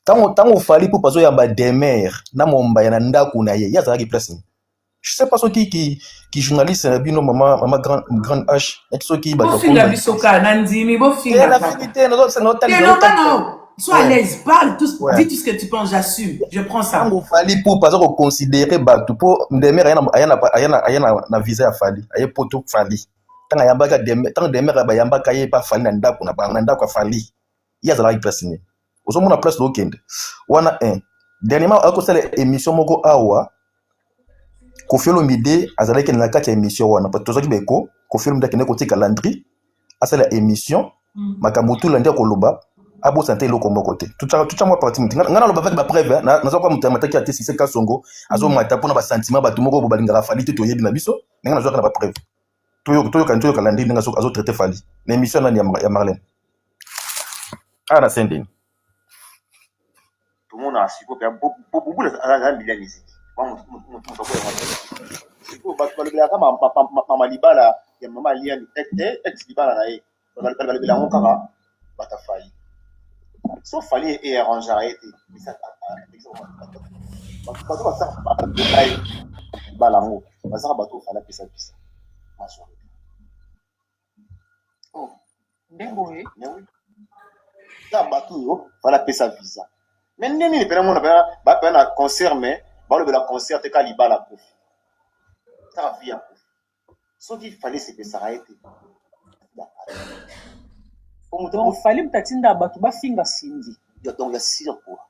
tango fali pour pazo yamba demer na momba ya ndaku na ye yazala ki place je sais pas ce qui journaliste na bino mama grande H et ce qui ba ko finga bisoka nandimi bo finga la finité non sois à l'aise, parle tout, dis tout ce que tu penses, j'assume, je prends ça. Tango fali pour pas considérer batu pour demer ayana na visa ya fali aye poto fali tanga yamba ka demer tanga demer ba yamba ka ye pa fali na ndaku na ndaku fali yazala ki place ni ozo mona place do kende wana dernièrement ako sala émission moko awa Kofi Olomide azalaki na kati ya émission wana parce que tozaki beko Kofi Olomide kende ko tika landry asala émission makamutu landi koloba abo santé loko moko te tout moi parti mutinga ngana loba avec ba preuve na zo kwa mutama taki ate sise ka songo azo mata pona ba sentiment ba tumoko bo balingara fali te to yebi na biso ngana zo kana ba preuve to yo kalandi nga zo azo traiter fali na émission na ya Marlène na Saint-Denis tout le monde a su que pour beaucoup de milliers ici mama libala ya mama liani ex libala na ye balibela ngo kaka batafali so fali et arranger arrêté mais ça bato basaka balango basaka bato fala pesa oh ndeboye ça bato yo fala pesa visa mais nini ni pena mona ba na concert mais ba le concert te kalibala ko ça via so qu'il fallait se pesa arrêté donc fallait mtatinda bato bafinga Cindy donc il y a 6 quoi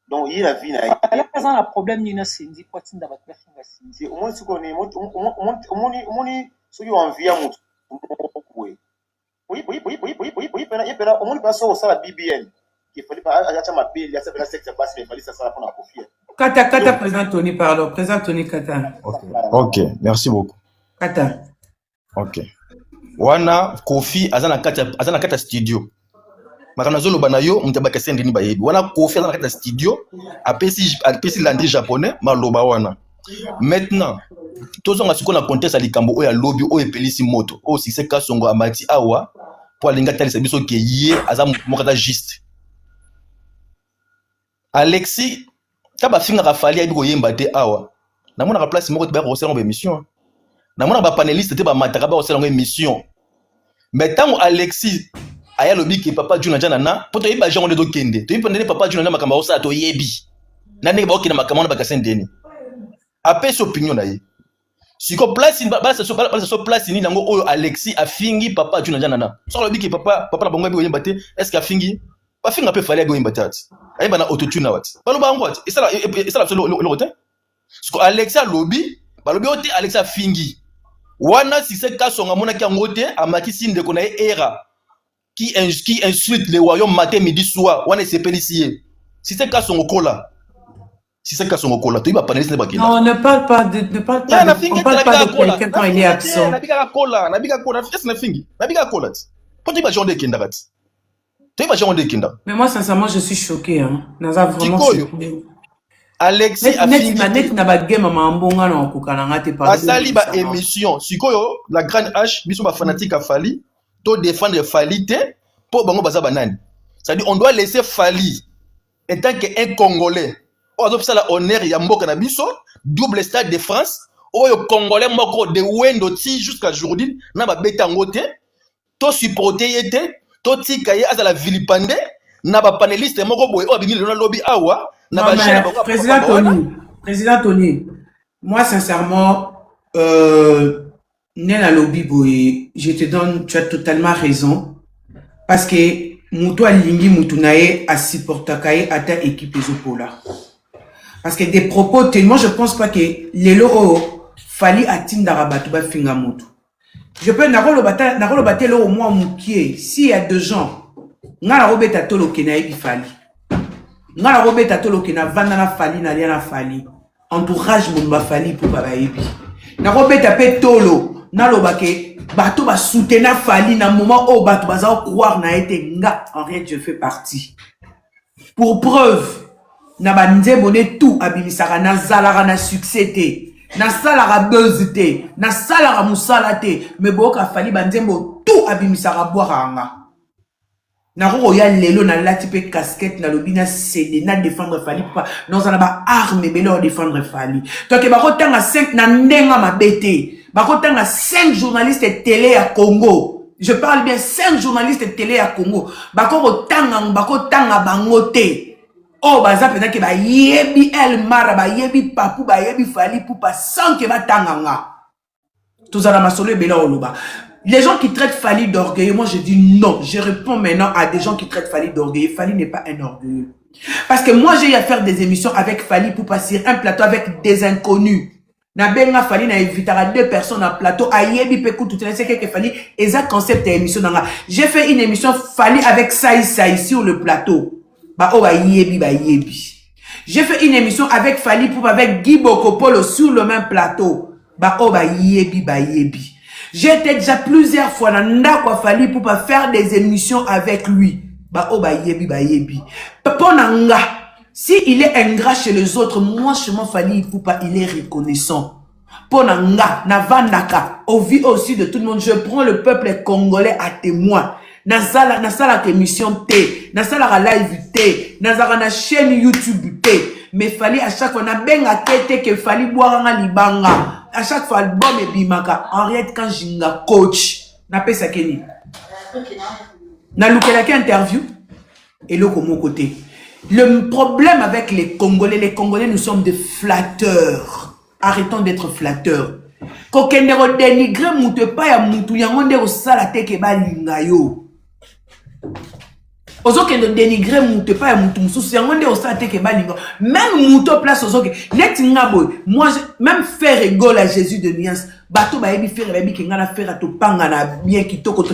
donc il a vu na il y a un problème ni na Cindy kwa tinda bato bafinga Cindy au moins ce qu'on est on so you envie à mutu oui pena au moins pas ça ça la BBN il fallait pas acha mapeli ya ça sexe basse il fallait ça pour la confier Kata président Tony pardon président Tony Kata ok merci beaucoup Kata ok wana Kofi azana kata studio makana zolo banayo mtabaka sendini bayebi wana Kofi azana kata studio apesi landry japonais maloba wana maintenant tozonga siko na contexte likambo oya lobby oyo epelisi moto o Cissé Kasongo amati awa po alinga talisa biso ke ye aza mokata juste Alexis kaba finga rafali abi ko yemba te awa namona ka place moko te ba ko sala émission namona ba panéliste te ba mataka ba ko sala émission mais tango Alexis aya lobi ke papa Juna jana na poto yeba jango de do kende to yipondele papa Juna na makamba osala to yebi na ndenge ba okina makamba na bakasendeni apesi opinion na ye siko place ba so place ni nango oyo Alexis afingi papa Juna jana na so lobi ke papa na bongo bi yemba te est-ce que afingi ba finga pe fali abi yemba te ayeba na autotune wat baloba ngo wat esala le rotin siko Alexis alobi balobi ote Alexis afingi wana Cissé Kasongo mona ki ngote amakisi ndeko na era qui insulte le royaume matin midi soir wana sepelisier Cissé Kasongo kola Cissé Kasongo kola to iba paneliste ba kina non on parle pas de quelqu'un quand il est absent na bika kola est na fingi na bika kola poto iba jonde kindarat to iba jonde kinda mais moi sincèrement je suis choqué hein naza vraiment choqué Alexis net na ba game mambonga na kokana ngate pas asali ba émission sikoyo la grande H biso ba fanatique a Fali to défendre Fali te po bango baza banani c'est-à-dire on doit laisser Fali en tant qu'un Congolais on doit faire la honneur ya mboka na biso double stade de France oyo Congolais moko de wendo ti jusqu'à aujourd'hui na ba beta ngote to supporter yete to tika ye azala vilipande na ba panéliste moko boye o abingi le lobby awa. Non, Président Tony, moi sincèrement, Nena Lobby Boye, je te donne, tu as totalement raison, parce que Moutou Alingi Moutunae a supporté à ta équipe Ezopola. Parce que des propos, moi je pense pas que les loro fallait atteindre Rabatouba Finga Moutou. Je peux n'arrolo battre au moins Moukier, s'il y a 2 gens, n'a robé à Tolo Kenaï Fali. Ngala robeta tolo ke na vanda na Fali na lia na Fali entourage mon ba Fali pour baba yebi na robeta pe tolo na lobake bato ba soutenir Fali na moment où bato baza croire na été nga en rien je fais partie pour preuve na banze bonne tout abimisaka na zalara na succès te na salara buzz te na salara musala te mais boka Fali banzembo tout abimisaka boiranga na roya lelo na lati pe casquette na lobina cédé na défendre Fali pas non ça na ba arme belo défendre Fali donc ba kotanga 5 na ndenga mabete ba kotanga 5 journalistes télé à Congo je parle bien 5 journalistes télé à Congo ba kotanga bangote oh baza pena ke ba yebi el mara ba yebi papu ba yebi Fali pour pas sans que ba tanganga tout ça na masolo belo oloba. Les gens qui traitent Fali d'orgueilleux, moi je dis non. Je réponds maintenant à des gens qui traitent Fali d'orgueilleux. Fali n'est pas un orgueilleux. Parce que moi j'ai eu à faire des émissions avec Fali pour passer un plateau avec des inconnus. Na benga Fali na invitera 2 personnes à plateau. Ayebi pekou tout le monde que Fali exact concept émission nanga. J'ai fait une émission Fali avec Saï sur le plateau. Ba oh ba yebi. J'ai fait une émission avec Fali pour avec Guy Bokopolo sur le même plateau. Ba oh ba yebi. J'ai été déjà plusieurs fois dans Ndakwa Fali pour pas faire des émissions avec lui. Ba oh ba yebi. Ponanga, si il est ingrat chez les autres, moi chez moi Fali pour pas il est reconnaissant. Ponanga, na vandaka, au vie aussi de tout le monde, je prends le peuple congolais à témoin. Nasala émission T, nasala live T, nasala na chaîne YouTube T. Mais Fali à chaque fois na benga tete que Fali boire nga libanga. À chaque fois album et bimaka. Henriette quand jinga coach. Na pesa keni. Na lukelaki interview. Et le comme côté. Le problème avec les Congolais nous sommes des flatteurs. Arrêtons d'être flatteurs. Kokendero dénigrer mutu pa ya mutu yangonde o sala teke ba lingayo. Ozoke de dénigrer mutu pa ya mutu mususu yangonde o sala teke ba lingayo. Même mutu place ozoke net ngabo. Moi même faire rigole à Jésus de Nuance. Bato ba yebi faire yebi kenga na faire to panga na bien kitoko.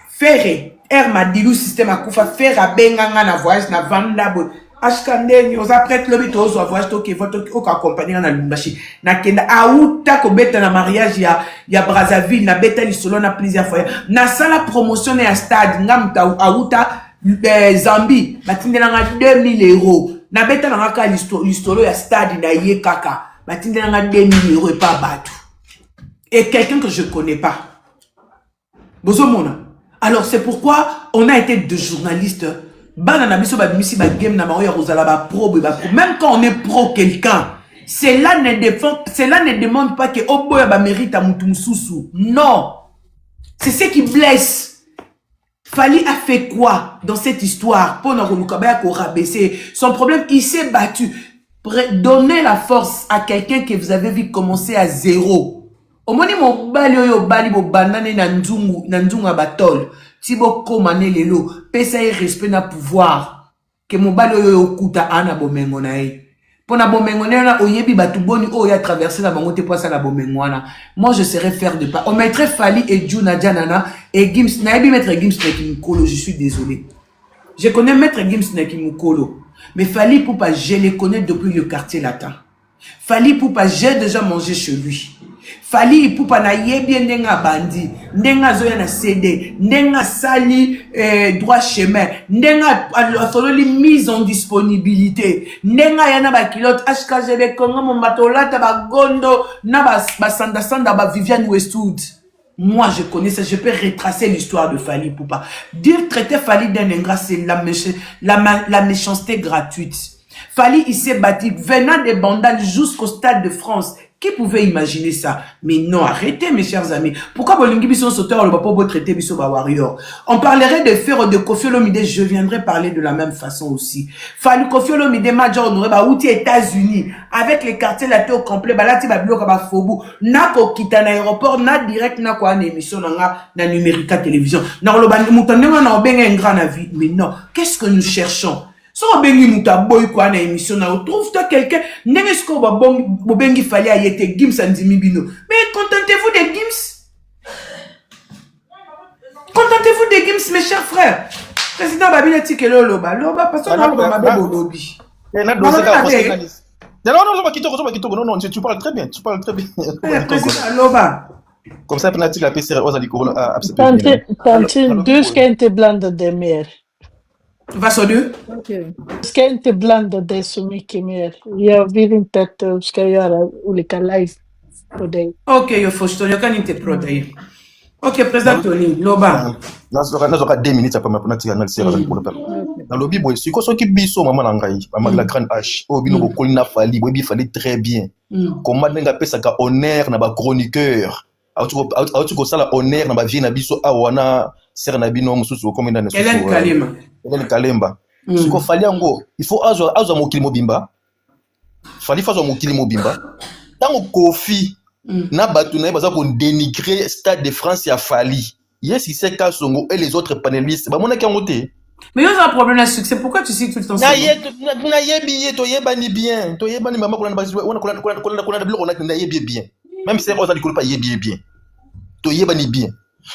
Faire Madilu système akufa faire abenga na voyage na vanda bo. ashkandeni oza prêtre lobi to zo voyage to ke voto ko accompagner na Lubumbashi na kenda auta ko beta na mariage ya Brazzaville na beta li solo na plusieurs fois na sala promotion ya stade ngamta auta Zambie batindela nga 2000 euros na beta na ka listolo ya stade na ye kaka batindela nga 2000 euros et pas batu et quelqu'un que je connais pas bozomona. Alors c'est pourquoi on a été deux journalistes. Même quand on est pro quelqu'un, cela ne demande pas que oh boy mérite à Moutoumsousou. Non. C'est ce qui blesse. Fali a fait quoi dans cette histoire? Pour nous rabaisser. Son problème, il s'est battu. Donner la force à quelqu'un que vous avez vu commencer à zéro. Au moment où vous bali banane nanzunga batol. Tibo komane lelo, pesa respect na pouvoir. Que mon balo yo kuta ana bomengo na e. Pona bomengo na oyebi batu boni o ya traverser la bangote poisa la bomengo na. Moi je serais faire de pas. On mettrait Fali et Juna Janana et Gims. Naebi maître Gims Nekimukolo, je suis désolé. Je connais maître Gims Nekimukolo. Mais Fali Poupa, je les connais depuis le quartier latin. Fali Poupa, j'ai déjà mangé chez lui. Fali Poupa na yebi ndenga bandi, ndenga zoya na CD, ndenga sali droit chemin, ndenga sololi mise en disponibilité, ndenga yana ba kilote HKGB Congo Momatolata ba gondo na ba sanda ba Viviane Westwood. Moi je connais ça, je peux retracer l'histoire de Fali Poupa. Dire traiter Fali d'un ingrat c'est la méchanceté gratuite. Fali il s'est battu venant des bandales jusqu'au Stade de France. Qui pouvait imaginer ça? Mais non, arrêtez mes chers amis. Pourquoi Bolingi Bisson sauteur le pas traiter Bisson Warrior? On parlerait de faire de Koffi Olomide, je viendrai parler de la même façon aussi. Fali Koffi Olomide Major Honoré ba outi États-Unis avec les quartiers latés au complet balati ba bloka ba fobu na ko kita na aéroport na direct na ko na émission na Numérica télévision. Na lo bandi mutonenga na obenga ngra na vie. Mais non, qu'est-ce que nous cherchons? Si on bengi muta boy quoi na émission na trouve-toi quelqu'un n'est-ce qu'on va bengi Fali a été Gims Andimi Bino. Mais contentez-vous des Gims. Contentez-vous des Gims mes chers frères. Président Babina Tikelo Loba parce qu'on a ma belle lobby. Non, tu parles très bien, Président Loba. Comme ça, penalty la PCR aux alicoro Tantine, deux skente blanda de mer. Va sur deux. Skente blanda de sumi kemer. Ya virin tet skayara ulika live today. Ok, yo fosto yo kan inte protéine. Ok, président Tony Loba. Nazo 2 minutes après ma penalty na PCR pour le perdre. Dans le bibo, c'est quoi ce qui biso maman nangai, maman la grande H. Oh bino ko kolina Fali, bobi Fali très bien. Comment nga pesa ka honneur na ba chroniqueur. Tu ko sala honneur na ba vie na biso awana ser na bino mususu comme dans Hélène Kalemba. Ce qu'on fallait en gros, il faut azo mokili mobimba. Fali fazo mokili mobimba. Tant Koffi na batu na baza ko dénigrer Stade de France ya Fali. Yes, il sait Kasongo et les autres panélistes. Ba mona kangote. Mais il y a un problème de succès. Pourquoi tu cites tout le temps ça? Na yebi to yebani bien. To yebani mama ko na basi on a bien. Même si on a dit pas bien. To yebani bien.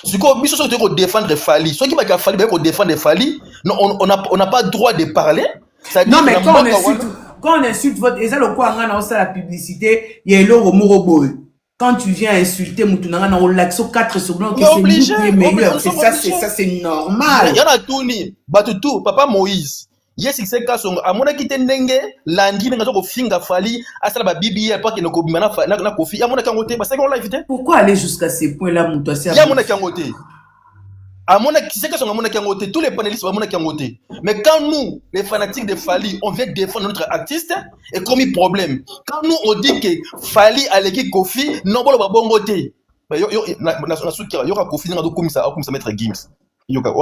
Ce qu'on biso so te défendre Fali. Ceux qui va Fali ba ko défendre Fali, non on n'a pas droit de parler. Non mais quand on insulte votre et ça le quoi on a la publicité, il y a le Romoroboy. Quand tu viens insulter Moutounanga dans l'axo 4 secondes, c'est lui meilleur. C'est ça, c'est normal. Il y en a tout ni. Batutu, papa Moïse. Yes, il sait qu'à son amona qui t'endenge, lundi, n'a pas finga Fali, à ça la bibi, à pas qu'il ne cobimana na Koffi, à mon akangote, parce qu'on l'a invité. Pourquoi aller jusqu'à ces points-là, Moutoua? Il y a mon akangote. À mon qui sait que son amon akangote, tous les panélistes sont à mon akangote. Mais quand nous, les fanatiques de Fali, on vient défendre notre artiste, et comme il problème. Quand nous, on dit que Fali a l'équipe Koffi, non, bon, va bon côté. Yo, Koffi, n'a comme ça mettre Gims. Yoka,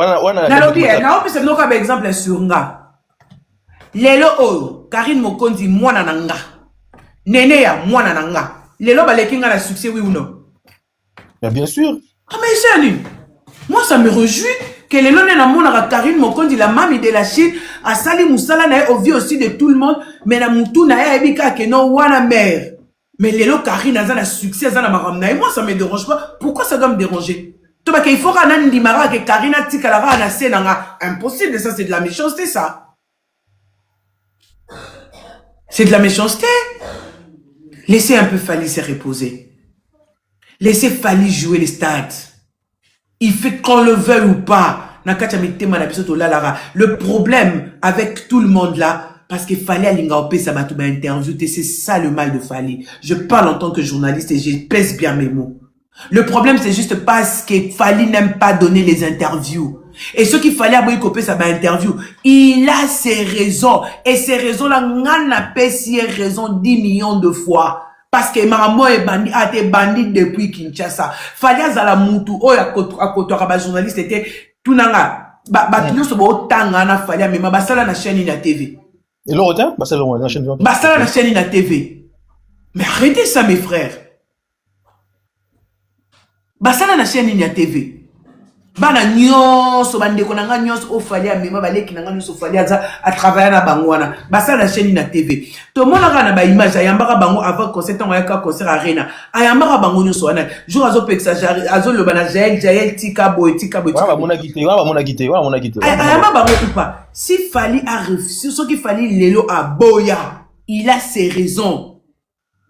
c'est un exemple sur nga. Lelo o, Karine Mokonzi, moi nananga. Nene ya, moi nananga. Lelo balekinga la succès, oui ou non? Bien sûr. Ah, mais c'est lui. Moi, ça me réjouit que les lois na monara Karine Mokonzi, la mamie de la Chine, a sali moussala na au vie aussi de tout le monde, mais na moutou na ya ebika ke non wana mère. Mais les lois Karine a un succès, a maramna. Et moi, ça me dérange pas. Pourquoi ça doit me déranger? Toi, il faut qu'on ait dimara que Karine a tikalara na senanga. Impossible, ça, c'est de la méchanceté, ça. C'est de la méchanceté. Laissez un peu Fally se reposer. Laissez Fally jouer les stades. Il fait qu'on le veuille ou pas. Le problème avec tout le monde là, parce que Fally a l'ingapé ça va tout interview, c'est ça le mal de Fally. Je parle en tant que journaliste et je pèse bien mes mots. Le problème c'est juste parce que Fally n'aime pas donner les interviews. Et ce qu'il fallait avoir copier ça interview, il a ses raisons. Et ces raisons là, on a payé raison 10 millions de fois. Parce que maman est bandit, a été bandit depuis Kinshasa. Fally Azala Moutou, oh, à côté, journaliste était tout nanga. Tout ce beau tanga na Fally, mais ma basala na chaîne na TV. Et le retard, basala na chaîne na TV. Basala na chaîne na TV. Mais arrêtez ça, mes frères. Basala na chaîne na TV. Bana nyonso bandeko nanga nyonso o Fally amema baleki nanga nyonso Fally aza a travailler na bangwana basa na chaîne na TV to mona kana ba image ayambaka bango avant concert en yaka concert arena ayambaka bango nyonso wana jour azo exagérer azo le bana Jael tika boy wa mona gite ayamba bango ou pas si Fally a refusé ce qui Fally lelo a boya il a ses raisons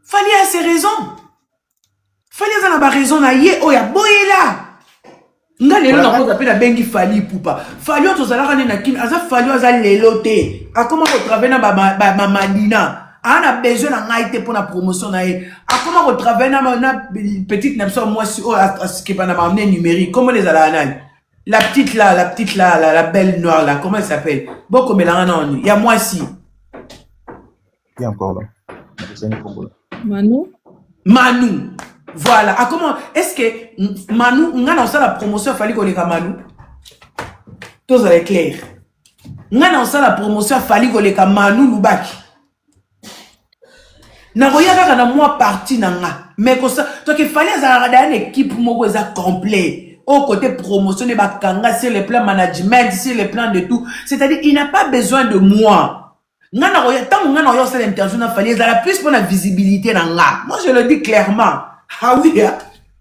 Fally a ses raisons Fally a na raison na ye o ya boyela nga lelo na koza pe na bengi Fally pupa Fally to zalaka ne na kin aza Fally aza lelo te akoma ko travailler na ba Madina ana besoin na ngai te pour la promotion na ye akoma ko travailler na petite na so moi si o aski pa na ba numérique comment les ala la petite là la belle noire là comment elle s'appelle boko melanga na on ya moi si il y a encore là Manu voilà. Ah, comment est-ce que Manu, on a lancé la promotion, Fally Goleka Manu. Tout ça est clair. On a lancé la promotion, Fally Goleka Manu Lubaki. Na roya na moi parti nanga. Mais comme ça, toi que Fally a une équipe moko complet. Au côté promotion de bakanga sur le plan management, sur le plan de tout. C'est-à-dire, il n'a pas besoin de moi. Tant qu'on a eu l'interview na Fally, ça a plus pour la visibilité nanga. Moi je le dis clairement. Ah oui,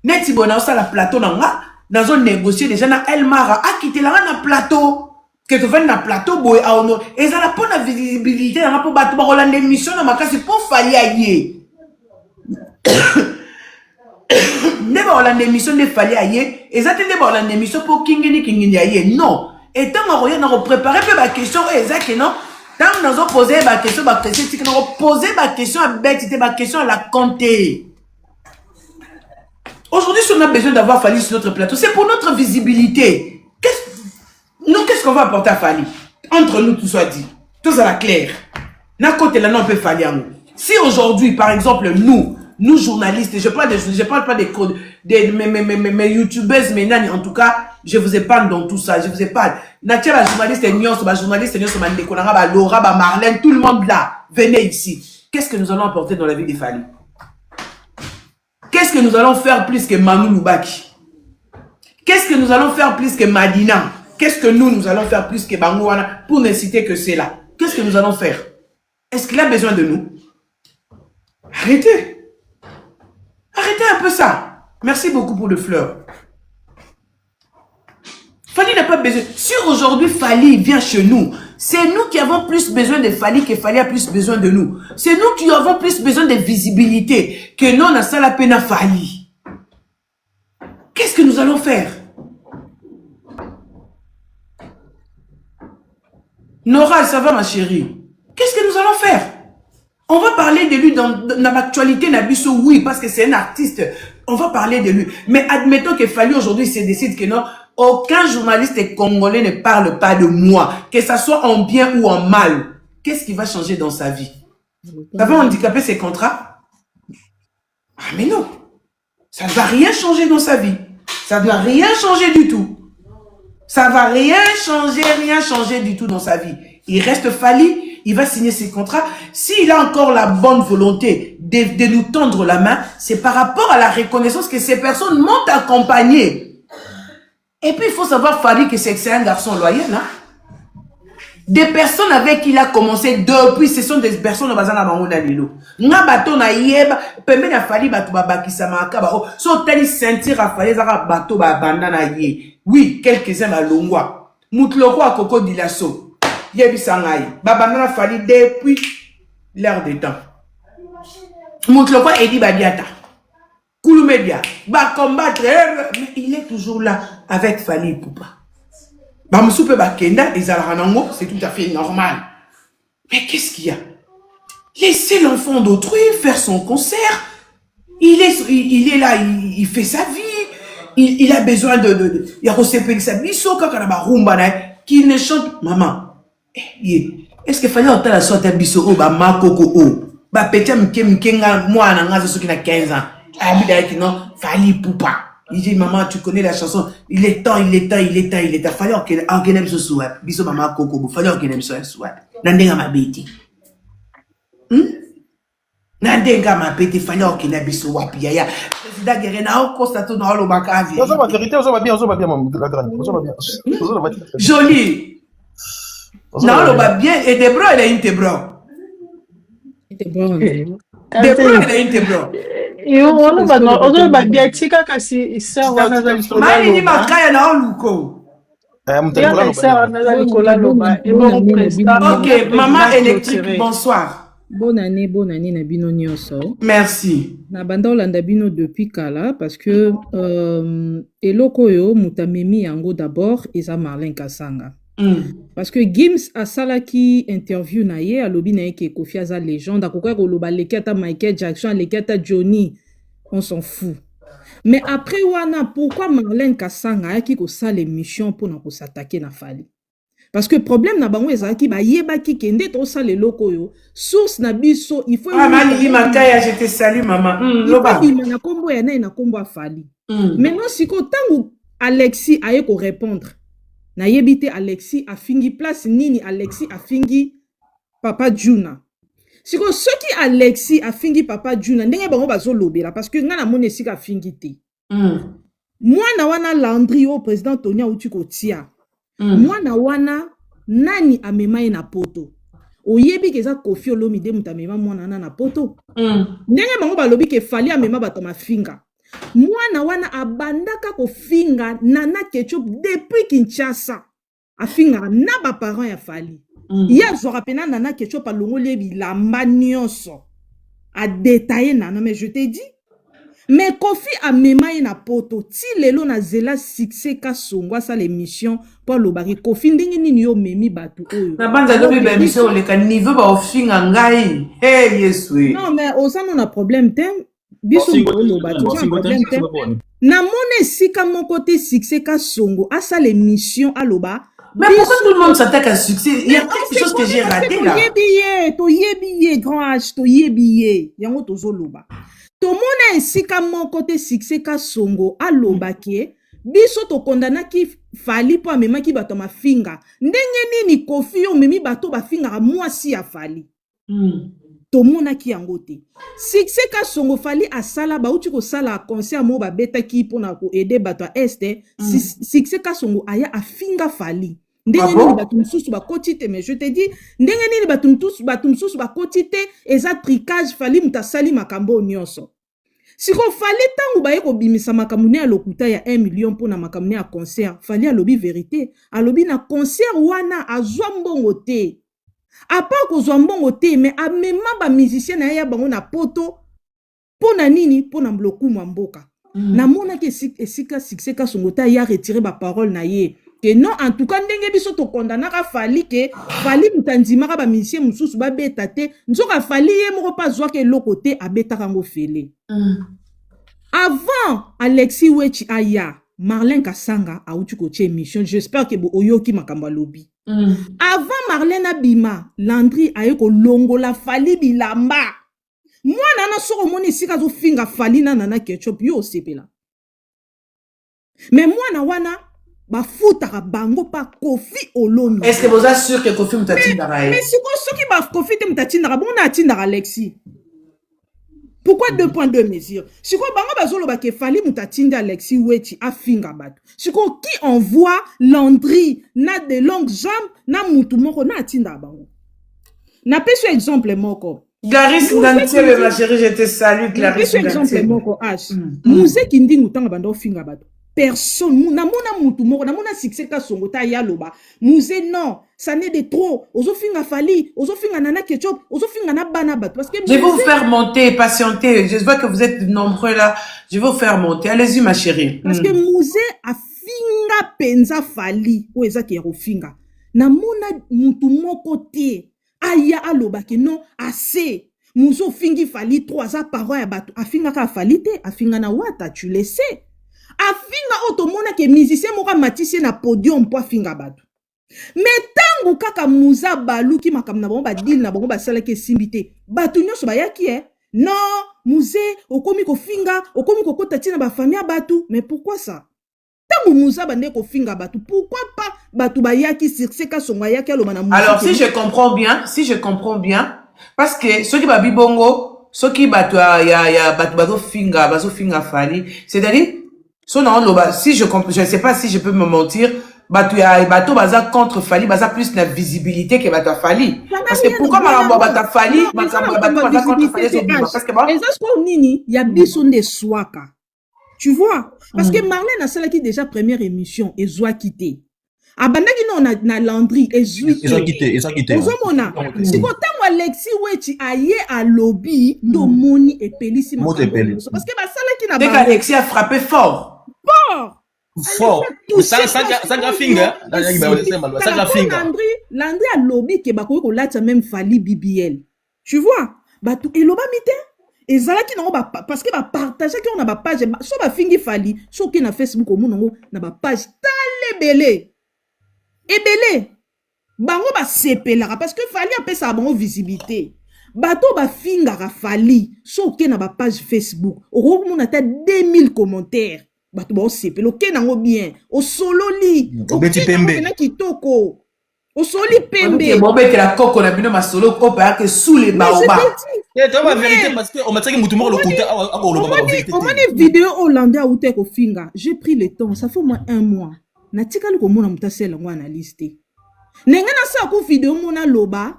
neti bona ça la plateau nanga, dans zone négocier déjà na Elmara a quitté la na plateau. Que tu viennes na plateau boy a honor. Et ça la pour la visibilité na pour battre ba Rolande émission na makasi pour Fally aye. Ne ba Rolande émission de Fally aye, et ça te ne ba Rolande émission pour kingini aye. Non. Et tant on regarde na préparer peu ba question et ça que non. Tant nous avons posé ba question ba question, c'est que nous poser ba question à bête, c'était ba question à la compter. Aujourd'hui, si on a besoin d'avoir Fally sur notre plateau, c'est pour notre visibilité. Qu'est-ce qu'on va apporter à Fally? Entre nous, tout soit dit. Tout ça la clair. N'a côté là, non, on peut Fally à nous. Si aujourd'hui, par exemple, nous journalistes, je parle pas mes youtubeuses, mes nanny, en tout cas, je vous épargne dans tout ça. Je vous épargne. Natia, la journaliste, Laura, Marlène, tout le monde là, venez ici. Qu'est-ce que nous allons apporter dans la vie de Fally? Qu'est-ce que nous allons faire plus que Manu Lubaki? Qu'est-ce que nous allons faire plus que Madina? Qu'est-ce que nous allons faire plus que Bangouana? Pour ne citer que c'est là. Qu'est-ce que nous allons faire? Est-ce qu'il a besoin de nous? Arrêtez. Arrêtez un peu ça. Merci beaucoup pour le fleur. Fally n'a pas besoin. Si aujourd'hui Fally vient chez nous, c'est nous qui avons plus besoin de Fally que Fally a plus besoin de nous. C'est nous qui avons plus besoin de visibilité que nous, on a ça la peine à Fally. Qu'est-ce que nous allons faire? Nora, ça va ma chérie? Qu'est-ce que nous allons faire? On va parler de lui dans l'actualité, Nabiso, oui, parce que c'est un artiste. On va parler de lui. Mais admettons que Fally aujourd'hui se décide que non, aucun journaliste congolais ne parle pas de moi, que ça soit en bien ou en mal. Qu'est-ce qui va changer dans sa vie? Ça va handicaper ses contrats? Ah mais non. Ça ne va rien changer dans sa vie. Ça ne va rien changer du tout. Ça ne va rien changer du tout dans sa vie. Il reste Fally, il va signer ses contrats. S'il a encore la bonne volonté de nous tendre la main, c'est par rapport à la reconnaissance que ces personnes m'ont accompagné. Et puis il faut savoir Fally que c'est un garçon loyal. Hein? Des personnes avec qui il a commencé depuis, ce sont des personnes au bazar na bango na lilo. Nga bato na yeba, pembe na Fally bato babakisa makaba. So tali sentir à Fally zaka bato ba banda na ye. Oui, quelques-uns ba longwa. Mutloko a Koko Dilasso. Yebi sangai. Ba banda na Fally depuis l'air des temps. Moutlokwa Edi Badiata. Kouloumedia. Va combattre. Mais il est toujours là avec Fali Poupa. Bamsoupe Bakenda et Zalaranango, c'est tout à fait normal. Mais qu'est-ce qu'il y a? Laissez l'enfant d'autrui faire son concert. Il est là, il fait sa vie. Il a besoin de il a reçu sa biso qu'il ne chante maman. Est-ce qu'il fallait entendre la sorte de biso o ba makoko o ba petit mkenga moi na ngazo qui na 15 ans. Ah bi non Fali Poupa. Il dit maman tu connais la chanson, il est temps. Fallait on aime ce soir. Biso maman koko, fallait on aime ce soir. Nandenga ma beti. Nandenga ma beti fallait on aime biso wapi ya. Président Guerena au constato dans le bakavi. On va vérité, on va bien la grande. On va bien. Joli. Non, le va bien et Debro elle a une Debro. Debro elle a une Debro. Et on va bien tika kasi sœur wana za likola. Mali ni makaya na oluko. Sœur wana za likola loba. Et bon président. OK, maman électrique, bonsoir. Bonne année na bino nyonso. Merci. Na banda olanda bino depuis kala parce que eloko yo mutamemi yango d'abord eza Marlène Kasanga. Parce que Gims a salaki interview na ye alobi na ye ke Kofi aza légende akoka koloba leketa Michael Jackson leketa Johnny, on s'en fout. Mais après wana pourquoi Marlène Kasanga ayaki kosala émission pour na s'attaquer na Fali? Parce que problème na bango ezaki ba yebaki kende to sala eloko yo source na biso il faut mali makaya je te salue maman loba na kombo ya na kombo a Fali. Maintenant siko tangu Alexis aye ko répondre na yebite Alexis a fingi place nini Alexis a fingi Papa Juna. Siko soki Alexis a fingi Papa Juna ndenge bango bazo lobela parce que nga na mone sika fingi te. Mwana wana Landry au président Tonia Utiko tia. Mwana wana nani amemaye na poto. Oyebi keza Kofi Olomide mutamema mwana na poto. Ndenge bango balobi ke Fali amema bato mafinga. Mwana wana abandaka kofinga Nana Ketchup depuis Kinshasa. Afinga na ba parents ya Fali. Hier je rappelle Nana Ketchup alongoli bilamba nyonso. A détaillé Nana mais je t'ai dit. Mais Kofi a memaye na poto ti lelo na zela succès ka songwa sa l'émission pour lobaki Kofi ndenge nini yo memi batu oyo. Na banza lobi ba émission le ka niveau ba ofinga ngai. Eh Yesu. Non mais osano na problème tem. Biso ngolo batu problème tem. Na mone sika mon côté succès ka songo a sa l'émission a loba. Mais pourquoi tout le monde s'attaque à succès? Il y a quelque chose que j'ai raté là. To yebiye grand H to yebiye yango tozo loba. To mona esika mon côté succès ka songo alobaki biso to kondana ki Fali po amema ki bato mafinga ndenge nini Kofi yo memi bato bafinga mwasi ya Fali to mona ki yango te succès ka songo Fali asala ba uti ko sala concert mo ba beta ki pona ko aider bato a este succès ka songo aya afinga Fali ndenge nini bato msusu ba kotite mais je te dis ndenge nini bato msusu ba kotite eza tricage Fali mutasali makambo nyonso. Siko Fali tangu baye ko bimisa makamune ya lokuta ya 1 million pour na makamune ya concert Fali alobi vérité alobi na concert wana azwa mbongo te apa ko zwa mbongo te mais amema ba musicien na ya bango na poto pona nini pona mbloku mboka na mona ke esika succès ka songota ya retirer ba parole na ye que non en tout cas ndenge biso to condamna ka Fali ke Fali mutandima ka ba musicien mususu ba beta te nzoka Fali ye moko pa zwa ke lokote abeta kango fele. Avant Alexis Wechi aya Marlène Kasanga a uti ko che émission j'espère que oyoki makamba lobi. Avant Marlène abima Landry aye ko longola Fali bilamba mwana na soko moni sika zo finga Fali na Nana Ketchup yo sepela mais mwana wana ba futaka bango pa Kofi Olomide. Est-ce que vous êtes sûr que Kofi mutatinda rae? Mais si Kofi ba Kofi te mutatinda bon na tinda Alexis. Pourquoi 2.2 mesures? Si quoi bango bazolo ba ke Fali mutatinda Alexis Wechi afinga bato. Si quoi qui envoie Landry na de longues jambes na mutu moko na tinda bango. Na peso exemple moko. Clarisse Ndantiel ma chérie je te salue Clarisse Ndantiel. Exemple moko H. Muze kindi ngutanga bando finga bato. personne namona mutu moko namona succès ka songo ta yaloba muze non ça n'est de trop ozofinga Fally ozofinga Nana Ketchup ozofinga na bana bat parce que je vais vous faire monter patienter je vois que vous êtes nombreux là je vais vous faire monter allez-y ma chérie parce que muze afinga penza Fally o ezaki rofinga namona mutu moko te aya aloba ke non assez muzo fingi Fally 3 ans par an ya bato afinga ka Fally te afinga na wata tu le sais afinga otomona ke musicien moko matisi na podium po afinga bato mais tango kaka muza baluki makambo na bango badili na bango basalaki esimbi te bato nyonso bayaki non muze okomi kofinga okomi kokota tina bafamille ya bato mais pourquoi ça tango muza bande kofinga bato pourquoi pas bato bayaki succès ka songo ayaki aloma na muza alors si je comprends bien parce que soki babi bongo soki bato ya bato bazofinga Fally c'est-à-dire si je sais pas si je peux me mentir bato baza contre Fally baza plus la visibilité que bato Fally parce que pourquoi makambo bato Fally makambo bato baza contre Fally parce que ezasco nini ya biso nde swaka tu vois parce que Marlène asalaki déjà première émission ezwaki te abandaki non na Landry ezwaki ozomona sikotango Alexis Weti aye a lobby ndomoni epelisi makambo parce que basalaki na ba Alexis a frappé fort Sanga finger. Landry a lobby ke bakoki kolata même Fally BBL tu vois bato eloba mite ezalaki nango parce que bapartageaki on na bapage so bafingi Fally soki na Facebook omonango na bapage tale ebele bango basepelaka parce que Fally apesa bango visibilité bato bafingaka Fally soki na bapage Facebook okomona ta 2000 commentaires bato baosepela oke nango bien osololi obeti pembe na kitoko osoli pembe bobetela koko na bino masolo kopa yake sous les baobas la vérité parce que on m'a dit que mutumo lokuta omoni vidéo Hollande aute kofinga j'ai pris le temps ça fait au moins 1 mois natikali komona mutasela ngo analyse te nenga na sa ko vidéo mona loba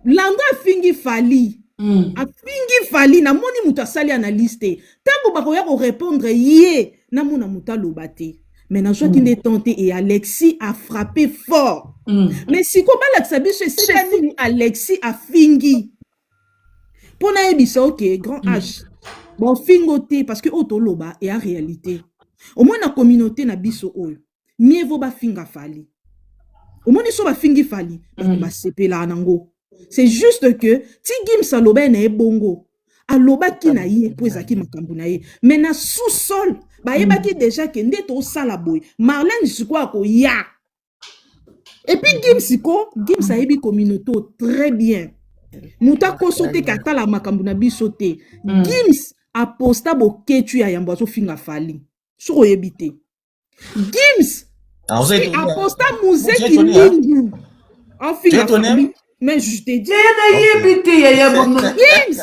Landry afingi Fally afingi Fally na moni mutasali analyse te tango bakoya ko répondre ye na mona mutaloba te mais na joie qui est tenté et Alexis a frappé fort mais si ko balakisa biso esika nini Alexis a fingi pona ebisa ok grand H bon fingo te parce que otoloba et en réalité au moins na communauté na biso oyo mieux vaut ba finga Fally au moins so ba fingi Fally ba sepela nango c'est juste que ti Gims aloba na ebongo aloba ki na ye po ezaki makambo na ye mais na sous-sol ba yebaki déjà que ndeto sala boy Marlène siko ko ya et puis Gims a yebi communauté très bien muta ko sote kata la makambo na biso te Gims a posta bo ketu ya yambo so finga Fally so yebite Gims a posta muzeki lingu en finga Fally mais je te dis Gims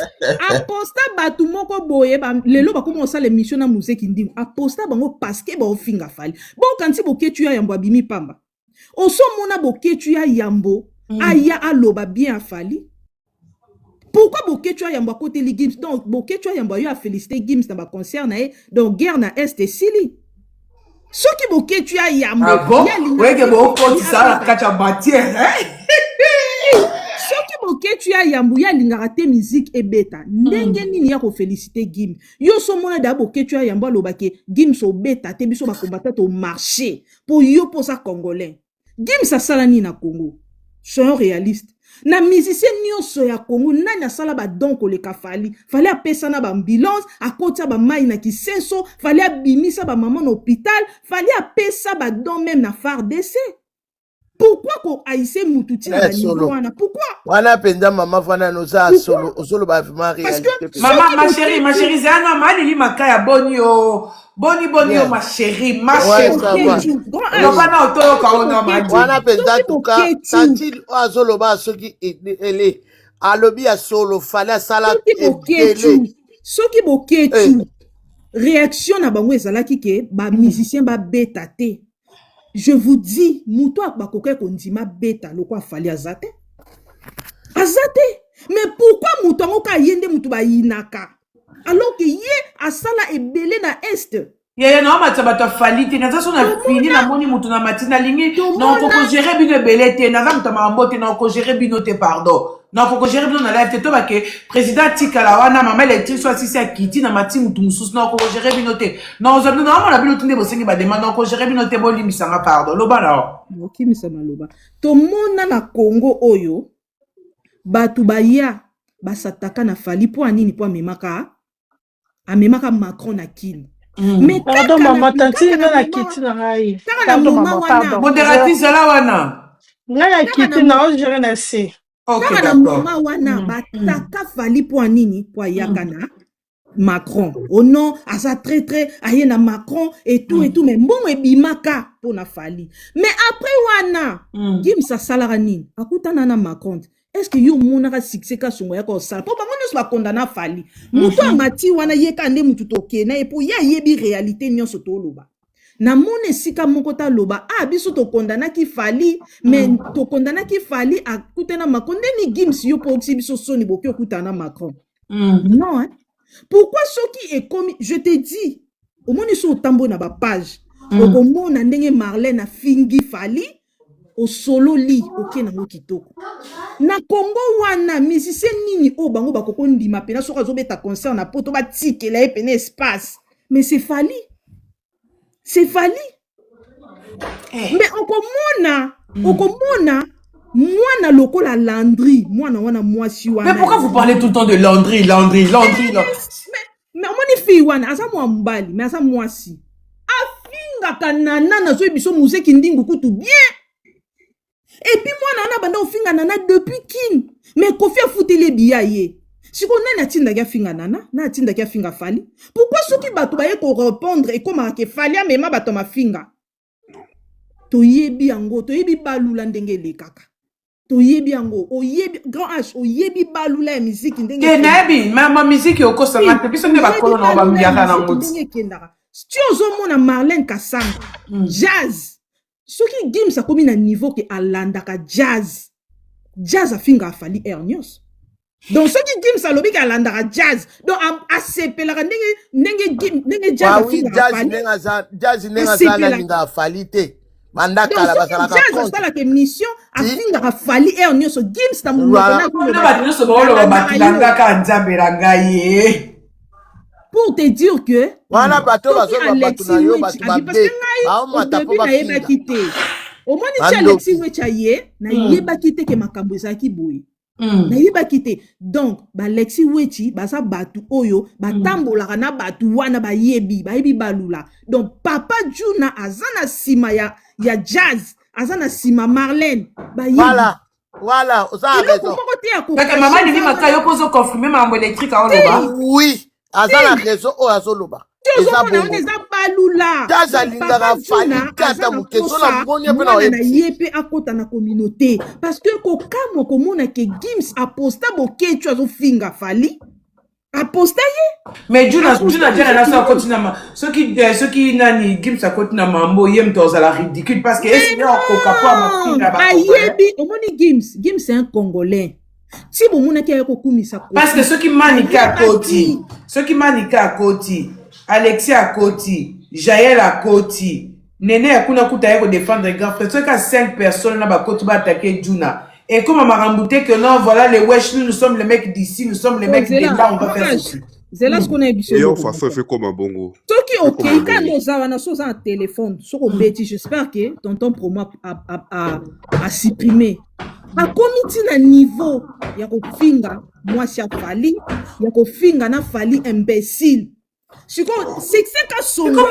a posta batu moko boye lelo ba komo sa l'émission na muzeki ndingu a posta bango parce que ba ofinga Fally bon kanti bo ketu ya yambo abimi pamba oso mona bo ketu ya yambo aya aloba bien a Fally. Pourquoi Boketu Yamba côté les Gims donc Boketu Yamba a félicité Gims dans ma concert donc guerre na Est et Sili. Ce qui Boketu Yamba ouais que beaucoup ça la kacha matière ce qui Boketu Yamba ya lingaraté musique et bêta ndenge nini ya ko féliciter Gims yo so mona da Boketu Yamba lobake Gims o bêta te biso ba combattre au marché pour yo pour ça congolais Gims a salani na Congo soyons réalistes na musicien nyonso ya Congo nani asala ba donc le Fally fallait apesa na ba ambulance akota ba mai na kisenso fallait abimisa ba maman na hôpital fallait apesa ba don même na FARDC pourquoi ko aïsse mututi na niveau wana pourquoi wana penda maman fana no za solo ba vraiment réalité maman ma chérie zana mali makaya boni ma chérie lobana otolo ka ona madi wana penda tuka tanti azolo ba soki ele alobi ya solo fala sala soki boketu réaction na bango ezalaki ke ba musicien ba beta te je vous dis muto akoke kondima beta lokwa Fally azate mais pourquoi muto ngo ka yende muto ba yinaka alors que ye asala ebele na Est yaya na matsa bato afali te naza so na fini na moni mutu na matina lingi na okoko gérer bino ebele te naza mutu makambo te na oko gérer bino te pardon na okoko gérer bino na live te to bake président tikala wana mama électrique so asisi akiti na mati mutu mosusu na okoko gérer bino te na ozwa bino na omona bino tunde bosengi bademande na oko gérer bino te bolimbisanga pardon loba na okimisa maloba tomona na Congo oyo bato baya basataka na fali po anini po amemaka Macron na kili. Mais pardon maman tanti na kiti na ngai. Pardon maman pardon. Modératrice la wana. Na kiti na o gérer na si. OK d'accord. Mama wana bataka fali po anini po ayaka na Macron. Oh non, asa très ayena Macron et tout mais bon ebimaka po na fali. Mais après wana Gims salara nini? Akutana na Macron. Est-ce que yo monaka succès ka songo ya ko sala po bango nyonso bakondana fali mutu amati wana yeka nde mutu tokena epo ya yebi réalité nyonso toloba na mone sika moko ta loba biso tokondana ki fali mais tokondana ki fali akutana Macron ni Gims yo po biso soni boki okutana Macron non hein? Pourquoi soki est comme je te dis au moni so tambo na ba page okomona ndenge Marlène a fingi fali au solo li oké na kitoko na Congo wana musicien nini o bango bakoko ndima pena soka zobeta concert na poto ba tikela epene espace mais c'est Fally mais okomona mwana lokola Landry mwana wana mwasi wana mais pourquoi vous parlez tout le temps de Landry mais omoni fille wana asa mwa mbali mais asa mwasi afinga kanana na zo biso museki ndingu kutu bien. Et puis moi nana banda ofinga nana depuis king mais Kofi afutele biya ye siko nani atinda kia finga nana na atinda kia finga Fally pourquoi soki bato baye ko répondre et comme ke Fally amema bato mafinga toyebi yango toyebi balula ndenge le kaka toyebi yango oyebi grand H oyebi balula ya musique ndenge kenebi ma musique yoko sanga te biso nde bakolo na ba mbiaka na ngoti ndenge kendaka stio mona Marlène Kasanga jazz soki Gims akomi na niveau ke alandaka jazz afinga Fally Hernios donc soki Gims alobi ke alandaka jazz donc asepelaka ndenge jazz afinga Fally te bandakala basalaka jazz asalaka émission afingaka Fally Hernios Gims na monoko na bato nyonso baoloba batilangaka nzambe na ngai ye pour te dire que wana bato bazoba bato na yo bato babe baomata po bafinga omoni ti Alexis Wecha ye na yebaki te ke makambo ezalaki boye na yebaki te donc Alexis Wechi baza bato oyo batambolaka na bato wana bayebi balula donc Papa Juna aza na sima ya jazz aza na sima Marlène bayebi voilà oza raison kaka mama ni maka yo pozo confirmer mambo électrique a oloba oui aza na raison o azoloba eza balula tazalingaka Fally kata mukeso na mboni pe na ye pe akota na communauté parce que kokamwa komona ke Gims aposta bokecho azofinga Fally aposta ye mais Juna jana na sa continue soki nani Gims akotina mambo yem toza la ridicule parce que est-ce que okoka kwa mafinga ba ayebi omoni Gims c'est un Congolais si bomona ke kokumisa parce que soki manika akoti Alexis akoti Jaël akoti Nene akuna kuta yako défendre grand frère soki 5 personnes na bakoti ba attaquer Juna et comme Marambouté que non voilà les wesh nous sommes les mecs d'ici nous sommes les mecs de là on va faire ceci c'est là ce qu'on a biso et on fait comme un bongo soki OK quand nous avons sur un téléphone sur au bêti j'espère que tonton pour moi a supprimé a comité na niveau ya kofinga mwasi ya Fally ya kofinga na Fally imbécile siko c'est ka songo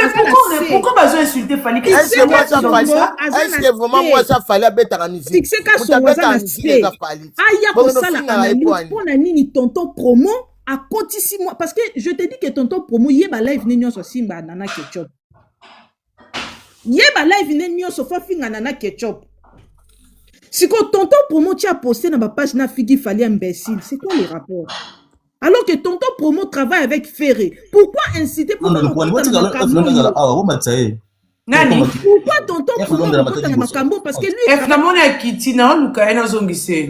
pourquoi bazo insulter Fally est-ce que vraiment moi ça Fally abetaka musique c'est ka songo za na spé aya ko sala analyse pona nini tonton promo a kotisi moi parce que je te dis que tonton promo yeba live ni nyonso simba nana ketchup yeba live ni nyonso fa finga nana ketchup. Si quand tonton promo tu as posté dans ma page na figi Fally imbécile, c'est quoi le rapport? Alors que tonton promo travaille avec Ferré. Pourquoi inciter pour pourquoi tonton promo Makambo parce que lui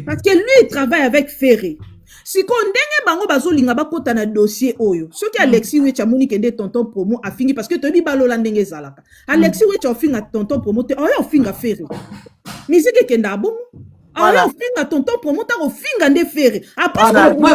parce que lui il travaille avec Ferré. siko ndenge bango bazolinga bakota na dossier oyo soki Alexis Wecha moni kende tonton promo afingi parce que toyebi balola ndenge ezalaka Alexis Wecha ofinga tonton promo te oyo ofinga fere musique kenda bongo oyo ofinga tonton promo ta ofinga nde fere après vous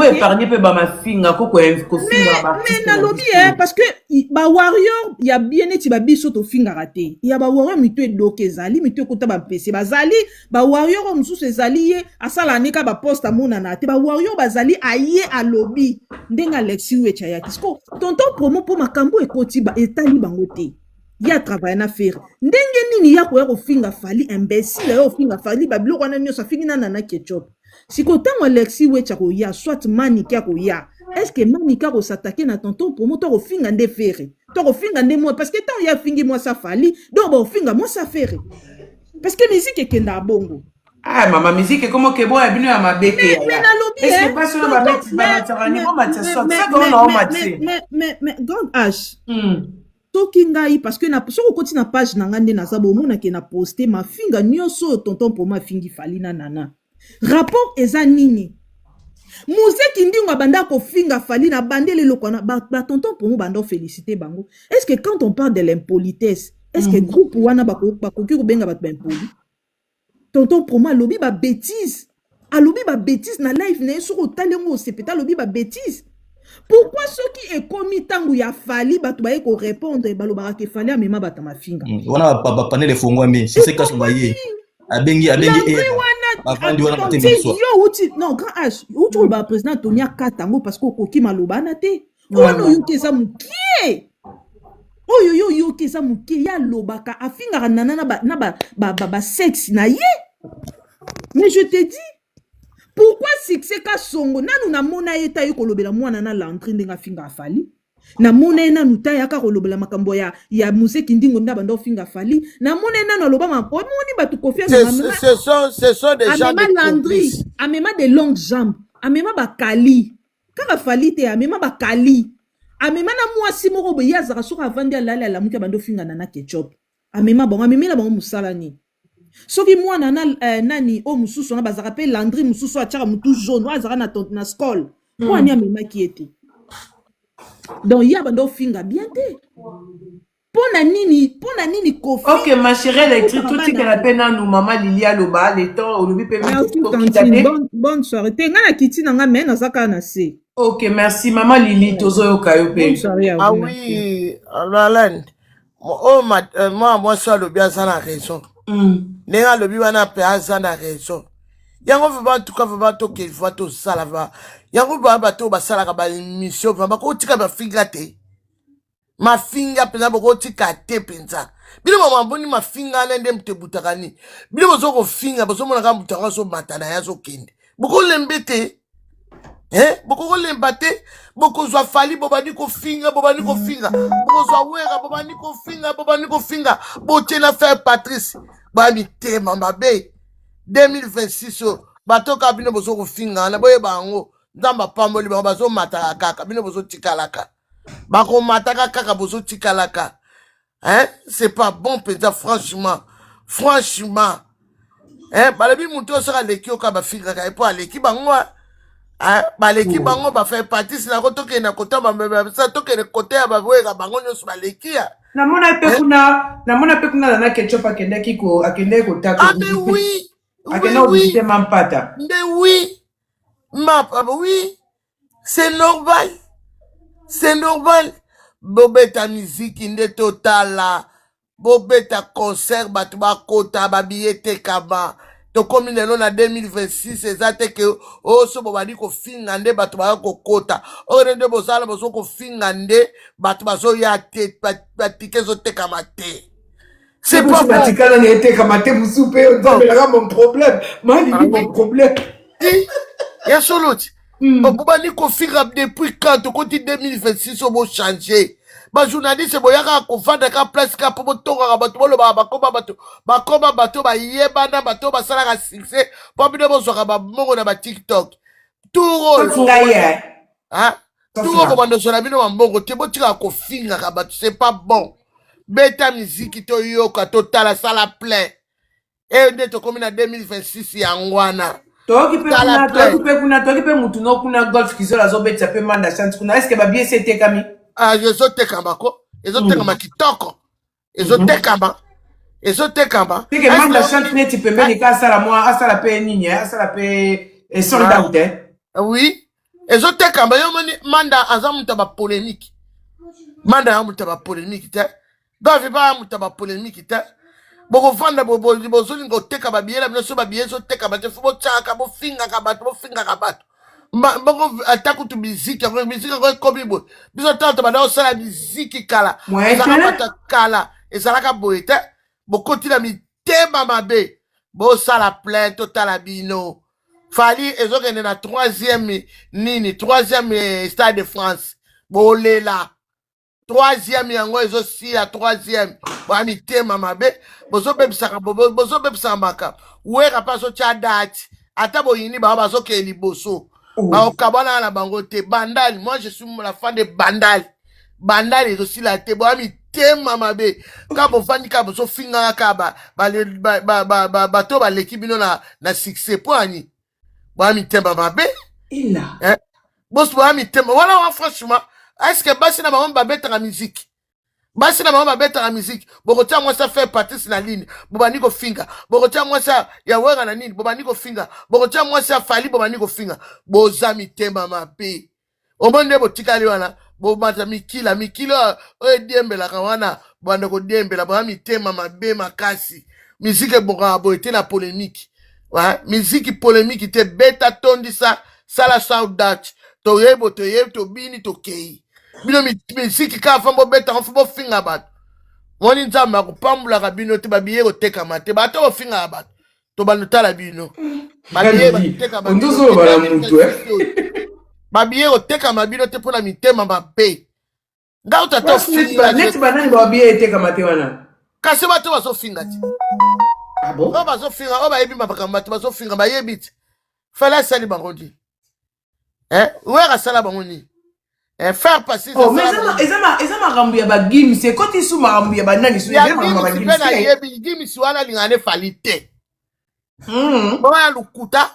épargner pe ba mafinga ko finga ba mais na lobby parce que ba warrior ya bien eti ba biso to finga raté ya ba warrior mito edoke ezali mito kota ba PC bazali ba warrior mususu ezali ye asala neka ba poste amona na te ba warrior bazali aye a lobby ndenga Alexis Wecha ya kisko tonton promo po makambo ekoti ba etali bango te ya travailler na faire ndenge nini ya ko finga fali imbécile yo finga fali ba biloko na nyosa fingi na ketchup siko tango Alexis Wecha ko ya soit manika ko ya est-ce que manika ko s'attaquer na tonton promo to ko finga nde faire to ko finga nde moi parce que tant ya fingi moi ça fali donc ba finga moi ça faire parce que musique kenda bongo ah mama musique comment que bon ebino ya mabeke mais na lobby est-ce que pas sur ba mettre ba tarani ko matcha so ça go na matcha mais grand H toki ngai parce que na soko koti na page na ngande na zabo mona ke na poster ma finga nyoso tonton pour ma fingi fali na nana rapport eza nini Muzeki ndingo banda ko finga fali na bandele lokona ba tonton pour mo banda féliciter bango est-ce que quand on parle de l'impolitesse est-ce que groupe wana ba ko benga ba impoli tonton pour moi lobi ba bêtise alobi ba bêtise na live na soko talengo sepeta lobi ba bêtise. Pourquoi ceux qui est commis tangu ya fali batu ba ko répondre balobara ke fali amema bata mafinga wana ba panele fongwa mais c'est ka sombaye abengi afandi wana patembe so yo uti non grand H uti ba président Tonia Katango parce que koki maloba na te wana yukeza mukie oyo yukeza mukie ya lobaka afinga nana na ba sexe na ye mais je te dis pourquoi succès ka songo nanu na mona eta yo kolobela mwana na l'entrée ndenga finga afali na mona ena nuta ya ka kolobela makambo ya Muzeki ndingo nda bando finga afali na mona ena na loba ma moni batu kofia na ce sont des gens de Landry amema de longues jambes amema ba kali kaka fali te amema ba kali amema na mwasi moko be yazaka soka avandi alala la muka bando finga na ketchup amema bonga amemela bongo musala ni soki mwana na nani o mususu na bazaka pe Landry mususu achaka mutu jaune azaka na skol po ani amema kiete donc ya bando finga bien te pona nini kofi OK ma chérie électrique tout ce qu'elle appelle nous maman Lilia Loba le temps olobi pe bonne soirée te ngana kiti na nga mais na zaka na se OK merci maman Lili tozo yokayo pe ah oui Roland moi ça le bien ça la raison nenga lobi wana pe azana raison yango va tout cas va to qu'il faut to sala va yango ba to ba sala ka ba mission va ko tika ba finga te ma finga pena boko tika te penza bile mama boni ma finga na ndem te butakani bile bozo ko finga bozo mona ka butaka so matana ya so kende boko lembete boko lembate boko zwa fali bobani ko finga boko zwa wera bobani ko finga botena faire Patrice ba mi te mama be 2026 bato ka bino bozo ko finga na boye bango ndamba pamboli bango bazo mata kaka bino bozo tikalaka bako mata kaka bozo tikalaka c'est pas bon peza franchement balebi muto sera leki oka ba finga ka epo aleki bango baleki bango ba faire partie na ko toke na kota ba sa toke na kota ya ba boye ka bango nyoso baleki ya na mona pe kuna na ketchup akende ko taka mais oui akende visiter mampata mais oui oui c'est normal bobeta musique inde totala bobeta concert batu ba kota ba billet kaba to komi lelo na 2026 ezate ke so bobali ko finga nde batu ba ko kota nde bozala bozo ko finga nde batu bazo ya te batike zo te kamate c'est pas batikala ne te kamate musupe on mon problème mali mon problème ya soloti bobali ko finga depuis quand to koti 2026 on va changer ba journaliste boyaka ko vanda ka place ka po tonga bato boloba bakoma bato ba yebana bato ba sala ka succès po bino bozoka ba mongo na ba TikTok tout tout bando sala bino mbongo te botika ko finga ka bato c'est pas bon beta musique to yoka totala sala plein et nde to komi na 2026 ya ngwana Toki pe mutuno kuna golf kizola zobetsa pe manda chance kuna est-ce que ba bien c'était kami? Ah, ezotekamba ko. Ezotekamba kitoko. Ezotekamba. Ezotekamba. C'est que manda chance neti pembeni ka sala moi, asala pe nini, asala pe soldat ou te. Oui. Ezotekamba yo moni manda azamuta ba polémique. Manda azamuta ba polémique te. Davi ba azamuta ba polémique te. Boko vanda bozoli ngoteka ba biela bino so ba biezo teka ba te fubo chaka bo finga ka bato bo finga ka bato. Boko ataku tu musique ko kobi bo. Biso tante ba do sala musique kala. Ezalaka kala, ezalaka boete. Boko tila mi tema mabe. Bo sala plainte total bino. Fali ezokende na 3e stade de France. Bo lela. 3e yango ezosi la 3e. Bami tema mabe. Bozo bebisaka maka. Wera paso tia date. Ata boyini ba bazo ke liboso. Ba okabana na bango te bandali. Moi je suis la fan de bandali. Bandali ezosi la te bami tema mabe. Ka bo fandi ka bozo finga ka ba to ba l'équipe bino na succès poani. Bami tema mabe. Ila. Boss bami tema. Voilà franchement. Est-ce que basi na bango ba beta la musique? Basi na mama beta la musique. Bokotia moi ça fait partie sur la ligne. Bobani ko finga. Bokotia moi ça ya wera na nini. Bobani ko finga. Bokotia moi ça fali bobani ko finga. Bozami temba mabe. Omonde botika liwana. Bobata mikila o diembe la kawana. Bande ko diembe la bami temba mabe makasi. Musique boka boete la polémique. Ouais, musique polémique était beta tondi ça la saudade. To yebo to bini to kei. Bino musique ka fambo beta on fambo finga bat. Woni nzamba ko pambula ka bino te babiye ko teka mate ba to finga bat. To banutala bino. Babiye ba teka ba. Ondozo bala mutu Babiye ko teka mabino te pona mitema mabe. Nga utata finga. Net banani babiye teka mate wana. Kasi ba to baso finga ti. Ah bon? O baso finga o ba yebi mapaka mate baso finga ba yebit. Fala sali bangondi. Wera sala bangondi. Faire passer ça. Oh, mais ça m'a rambouillé à Gim, c'est quand ils sont rambouillé à Nani, c'est Gim, c'est wana lingane falite. Bon, lukuta.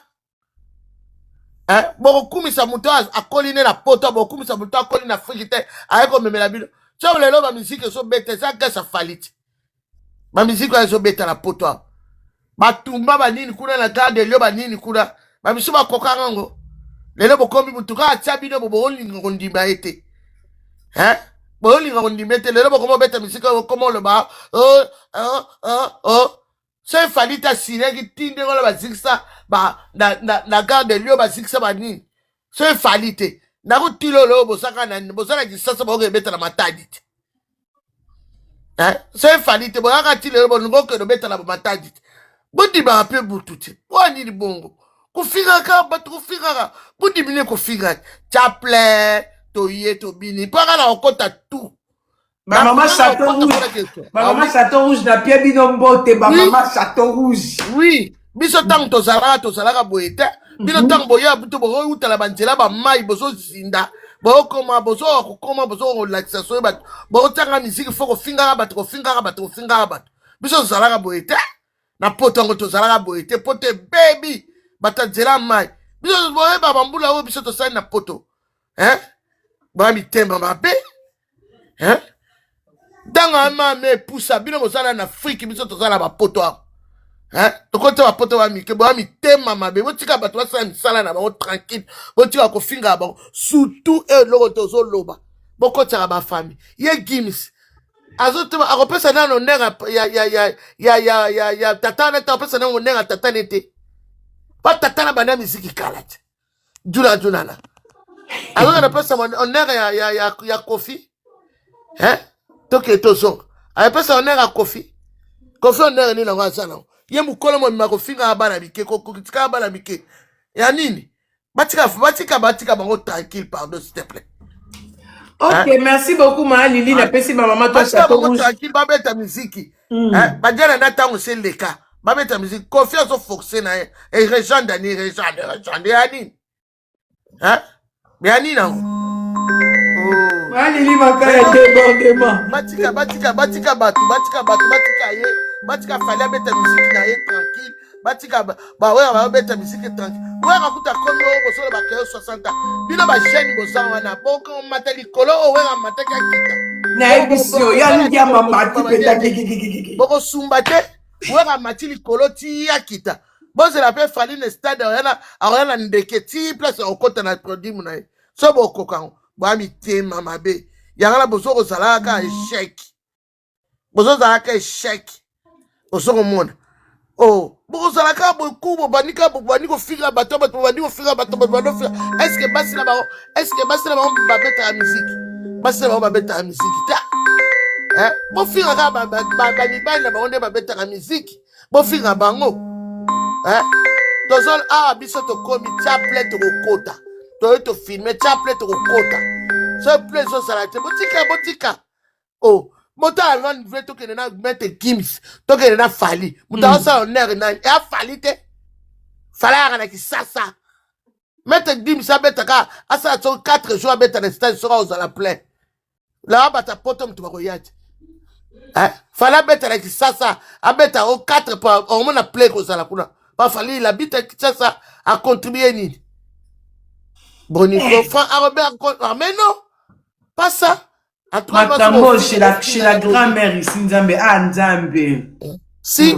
Beaucoup misa muto a colliné la poto, beaucoup misa muto a colliné la frigite, a comme me la bille. Tu vois, la musique so bête, ça que ça falite. Ma musique est so bête la poto. Ma tumba ba nini kuna na garde lio ba nini kuna. Ma misu ba kokarango. Lelo bokomi mutuka atsabino bobo lingo ndimba ete. Bo lingo ndimba ete lelo bokomo beta misika komo le ba. C'est falita sinegi tinde ngola bazikisa ba na garde lio bazikisa ba nini. C'est falite. Na kutilo lo bosaka na bosaka kisasa boke beta na matadite. C'est falite bo aka tilo bo ngoke no beta na matadite. Bodi ba ape bututi. Wani bongo. Kofiga ka batu kofiga budi bine kofiga chaple to ye to bini para na okota tout maman chateau rouge na pie binombo te maman chateau rouge oui biso tang to zalaka boete bino tang boya buto bo utala banzela ba mai bozo zinda bo koma bozo relaxation ba bo tanga musique faut kofinga ba to biso zalaka boete na potongo to zalaka boete pote baby bata zela mai biso boye baba mbula o biso to sai na poto ba mi temba mabe danga ma me poussa bino bozala na Afrique biso to zala ba poto to kota ba poto ba mi ke ba mi temba mabe botika bato ba sala misala na ba tranquille botika ko finga ba surtout loko to zo loba bokota ba famille ye gims azote akopesa na no nega ya tatana ta pesa na no nega tatana ete pas tatana bana musique kalate juna na alors na pesa onera ya kofi toke tozo a pesa onera kofi onera ni na ngazana ye mukolo mo makofinga bana bike kokitika bana bike ya nini batika bango tranquille pardon s'il te plaît. Ok, merci beaucoup ma Lili na pesi ma maman toi chateau rouge tranquille ba beta musique ba jana na tango c'est le cas. Babeta musique confiance au foncé na et Réjean Dani yani yani na Lili makaya débordement batika batu batika fallait mettre musique na ye tranquille batika bawera babeta musique tranquille wera kuta kondo bosolo bakeo 60 bino ba jeune bosanga wana boko matali kolo wera mataki akita na ebisio ya ndia mama tipeta gigigigigi boko sumbate wera matili kolo ti akita boze la pe fali ne stade ayana ndeke ti place okota na produit munaye so boko kango bami tema mabe yangala bozo kozalaka échec bozo zalaka échec bozo mona oh bokozalaka beaucoup bobanika bobaniko finga bato bobaniko finga bato bobaniko est-ce que basi na ba babeta la musique basi na ba babeta la musique ta bo finga ka ba mibali na ba onde babeta la musique bo finga bango tozol biso to komi chapelet to kota to filmer chapelet to kota so place so salate botika oh Mota alwan vle to kene na mette Gims to kene na fali muta sa oner na ya fali te fala na ki sasa mette Gims abeta ka asa to 4 jours abeta na stage sera aux la plein la bata potom to bakoyati fala beta na ki sasa abeta au 4 pa on na plein ko sala kuna ba fali la bita ki sasa a contribuer ni Bonico fa Robert mais non pas ça. Matambo chez la grand-mère ici Nzambe Nzambe. Si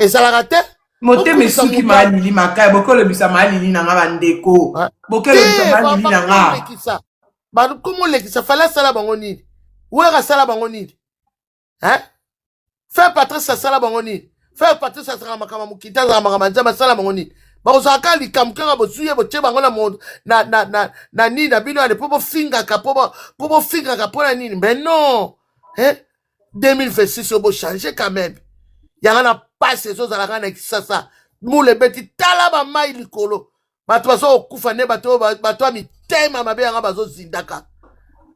et ça la raté. Moté mesuki malili makaya bokolo bisa malili na ngabandeko. Bokolo bisa malili na nga. Ba comment le qui ça fallait sala bango nini? Wera sala bango nini? Faire Patrice sala bango nini? Faire Patrice sala makama mukita za makama nzama sala bango nini? Bakozaka likamkanga bosuye boche bango na monde na nini na bino ale pobo finga ka pona nini mais non 2026 obo changer quand même yanga na passe zo za la na kisasa mule beti tala ba mai likolo bato bazo kufa ne bato ami tema mabe yanga bazo zindaka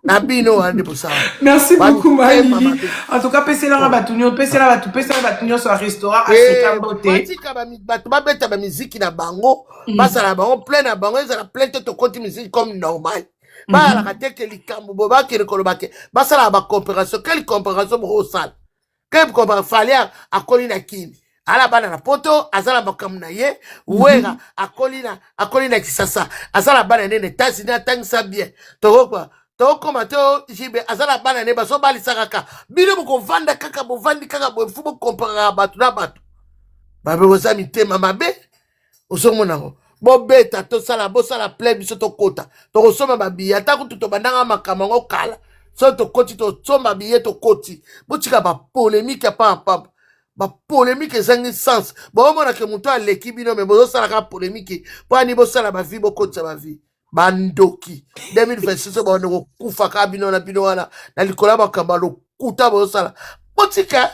na bino ande pour ça. Merci beaucoup Malili. En tout cas pese la batunyo sur un restaurant à Sekambote. Batika bato babeta ba musique na bango basa na bango plein na bango za la plein to compte musique comme normal. Ba la kate ke likambo boba ke kolobake basa la ba comparaison quelle comparaison bo sala. Quelle comparaison falia akoli na kini. Ala bana na poto azala bakamu na ye wera akoli na kisasa azala bana nene tasi na tangisa bien to quoi to komato jibe azala bana ne baso bali sakaka bino boko vanda kaka bo vandi kaka bo fubo comparer batu na batu babe ozami tema mabe osomona ngo bo beta to sala bo sala plein biso to kota to kosoma babi ata kutu to bandanga makama ngo kala so to koti to soma biye to koti botika ba polémique pa ba polémique ezangi sens bo mona ke muto aleki bino me bo sala ka polémique po ani bo sala ba vie bo kota ba vie bandoki 2026 ba ono kufa ka bino na bino wana na likola bakamba lo kuta bo sala botika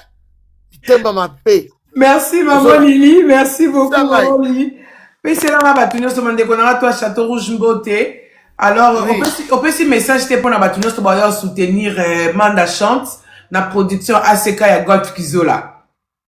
temba mabe. Merci maman Lili, merci beaucoup maman Lili. Mais c'est là ma batunyo so mande kona toi Château Rouge Mbote. Alors on peut si message te pour na batunyo so ba soutenir Manda Chante na production ACK ya Golf Kizola.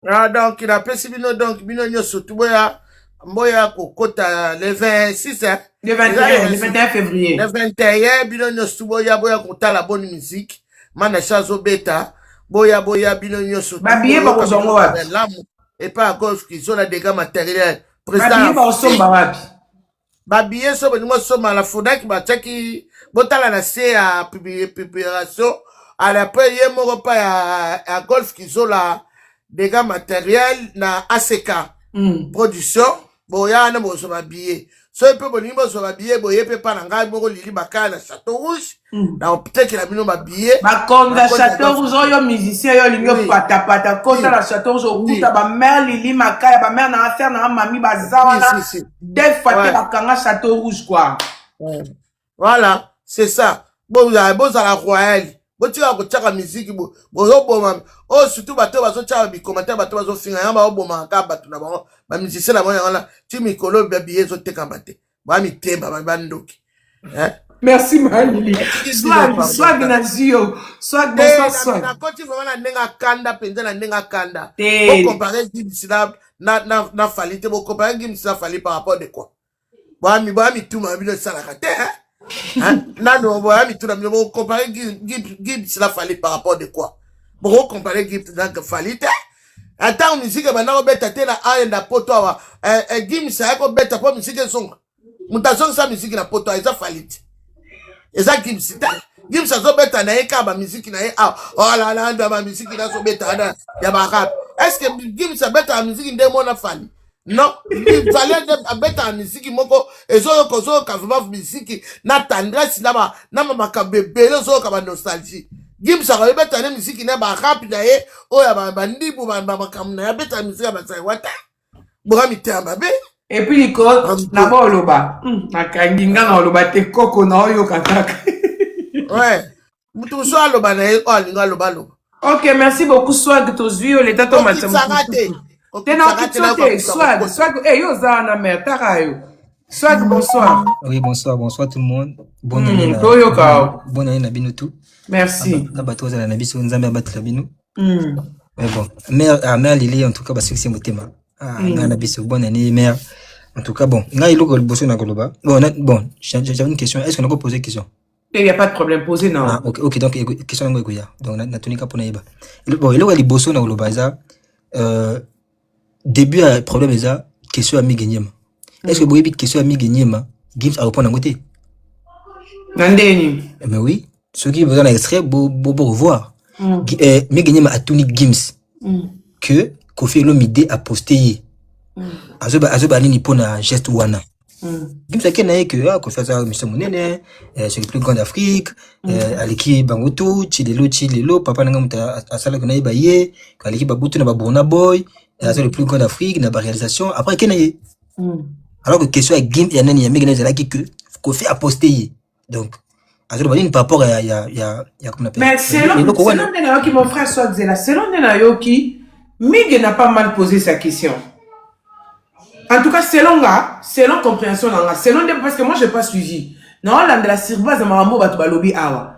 Donc il a pesi bino donc bino nyoso tuboya mboya kokota le 26 le 21 février. Le 21 bino nyoso boya kota la bonne musique. Manda Chazo beta boya bino nyoso. Babiye ba kozongo wapi? Et pas à Golf Kizola dégâts matériels. Babiye ba osomba wapi? Babiye so bonimo soma la fodak ba tchaki botala na se à publication à la paye moko pa ya Golf Kizola dégâts matériels na ACK production boya na bo so babiye so pe bonimo so babiye boye pe pa na ngai moko lili bakala na Château Rouge na peut-être que la bino babiye bakonda Château Rouge yo musicien yo lingo pata kota la Château Rouge kuta ba mère lili makaya ba mère na affaire na mami bazawa na des fois te bakanga Château Rouge quoi. Voilà, c'est ça. Bon la royale botika ko tchaka musique bo boma oh surtout bato bazo tchaka bi commentaire bato bazo finga yamba oboma ka bato na ba musicien na bona wana ti mikolo babiye zo teka bate ba mi temba ba bandoki merci Malili swag na zio swag bonsoir na koti vraiment nenga kanda penza na nenga kanda bo comparer Gims na falite bo comparer Gims na fali par rapport de quoi ba mi tuma bino sala kate Nano, on comparer Gims la fallait par rapport de quoi? Bon, comparer Gims donc fallait Attends, musique, maintenant, on bête à la aïe na poto, Gims, ça a bête à pas musique son. Moutation, sa musique na poto, ils ont fallu. Et ça, Gims, Gims, ça a bête à naïe, car ma musique na oh là là, ma musique na so bête à ya ma rap. Est-ce que Gims a bête à la musique de mon fallu? Non, il fallait bête à la musique, moko, et so, quand vous musique, na tendresse, na ma bébé, so, comme nostalgie. Gims a bête à la musique, na ma rap, d'ailleurs, oh, ya ma bandi, pour ma cam, na bête à la musique, ma sa wata. Bourami te amabe. Et puis, Nicole, na ba oloba. Na kanginga na oloba te koko na oyo kataka. Ouais. Moutou so aloba na oh, linga aloba lo. Ok, merci beaucoup, Swag, Tozui, l'état de matin. Swag, hey, yo, Zana, mère, Tarayo. Swag, bonsoir. Oui, bonsoir tout le monde. Bonne année. Bonne année, Nabinotou. Merci. Nabatoza la Nabiso, Nzambe Abat Labino. Mais bon, mère Lili, en tout cas, parce que c'est mon thème. Nabiso, bonne année, mère. En tout cas, bon, là, il y a le bosso na Goloba. Bon, j'avais une question. Est-ce qu'on a posé une question? Il n'y a pas de problème, posé, non. Ah, ok, donc, question de Goya. Donc, na tonika pour naïba. Bon, il y a le bosso na Goloba, ça, début à problème, ça, question à Miguenyema. Est-ce que vous avez question à Miguenyema, Gims a répondu à côté? Nandeni. Mais oui, ceux qui vous en extrait, beau revoir. Miguenyema a tourné Gims, que Kofi Olomide a posté. Azoba nini pour un geste wana. Gims a kenaye que Kofi a Mister Mounene, c'est le plus grand d'Afrique, Aleki Bangoto, Chilelo, papa nanga muta asala kenaye baye, Aleki Babutu na Babona Boy, c'est le plus grand d'Afrique, na ba réalisation. Après kenaye. Alors que question à Gims et Nani Yamé Genèse là qui que Kofi a posté. Donc, azoba nini par rapport à comment on appelle. Mais selon Nenayoki, mon frère Swag Zela, selon Nenayoki, Mig n'a pas mal posé sa question. En tout cas, selon compréhension, parce que moi, je n'ai pas suivi. Non, là, de la sirbase de Marambo, Batubalobi Awa.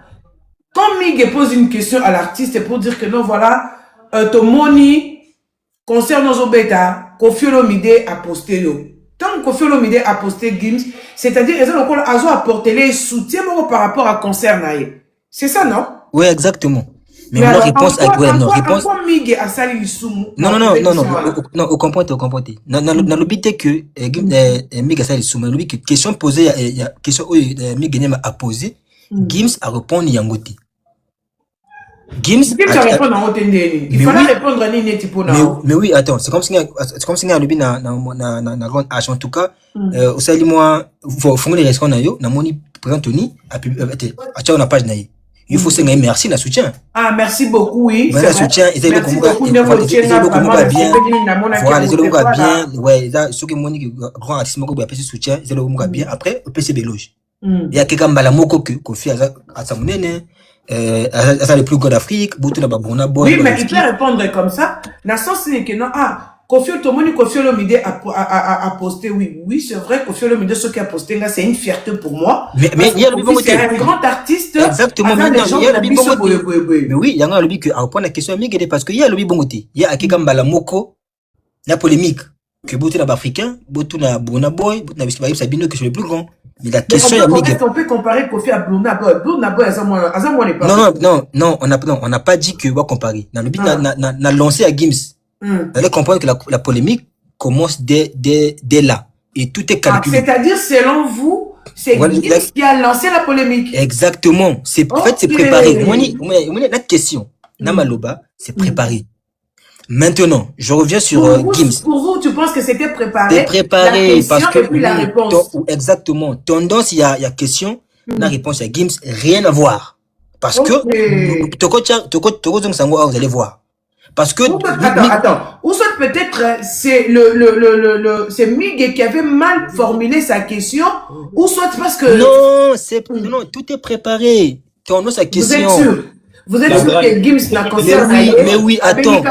Quand Mig pose une question à l'artiste, c'est pour dire que non, voilà, ton money concerne nos obétas, Kofi Olomide a posté yo. Tant que Kofi Olomide a posté Gims, c'est-à-dire, ils ont encore apporté les soutiens par rapport à concert naïe. C'est ça, non? Oui, exactement. Mais la réponse à quoi non réponse non au comprendre dans le but que Mig a sali soum le but que question posée il y a question Mig a posé Gims a répondu yangote Gims a répondu en haute il fallait répondre à nini tipo na mais oui attends c'est comme si le but na grande H en tout cas au sali moi faut les restaurants na yo na moni présent Tony a on a page na il faut se merci la soutien. Ah, merci beaucoup, oui. Voilà, soutien, ils ont bien. Voilà, ils ont bien. Ouais, ceux qui m'ont dit que grand artiste moko ba pesi soutien, ils ont bien. Après, on peut se béloge. Il y a quelqu'un mbala moko que Kofi à sa monene, ça le plus grand d'Afrique, Boutou na Babona Boy. Oui, mais il peut répondre comme ça. Dans sens c'est que non, Kofi Olomide a posté, oui, c'est vrai, Kofi Olomide, ce qui a posté là, c'est une fierté pour moi. Mais il y a le bon côté. C'est un grand artiste. Exactement, mais il y a le bon côté. Mais oui, il y a un lobby que, à répondre à la question à Miguel, parce qu'il y a le bon côté. Il y a Akika Mbala Moko, la polémique, que Boutou n'a pas africain, Boutou n'a Bruna Boy, Boutou n'a Biscuit Sabino, que c'est le plus grand. Mais la question à Miguel. On peut comparer Kofi à Bruna Boy. Bruna Boy, non, on n'a pas dit que, on va comparer. Dans le but, n'a lancé à Gims. Vous allez comprendre que la polémique commence dès là. Et tout est calculé. C'est-à-dire, selon vous, c'est Gims qui a lancé la polémique. Exactement. En fait, c'est préparé. La question, Namaloba, c'est préparé. Maintenant, je reviens sur Gims. Pour vous, tu penses que c'était préparé? C'est préparé parce que la réponse. Exactement. Tendance, il y a question. La réponse à Gims, rien à voir. Parce que, vous allez voir. Parce que attends, ou soit peut-être c'est c'est Mig qui avait mal formulé sa question, ou soit parce que non, tout est préparé. Ton sa question. Vous êtes sûr que Gims n'a concerné? Mais oui, attends.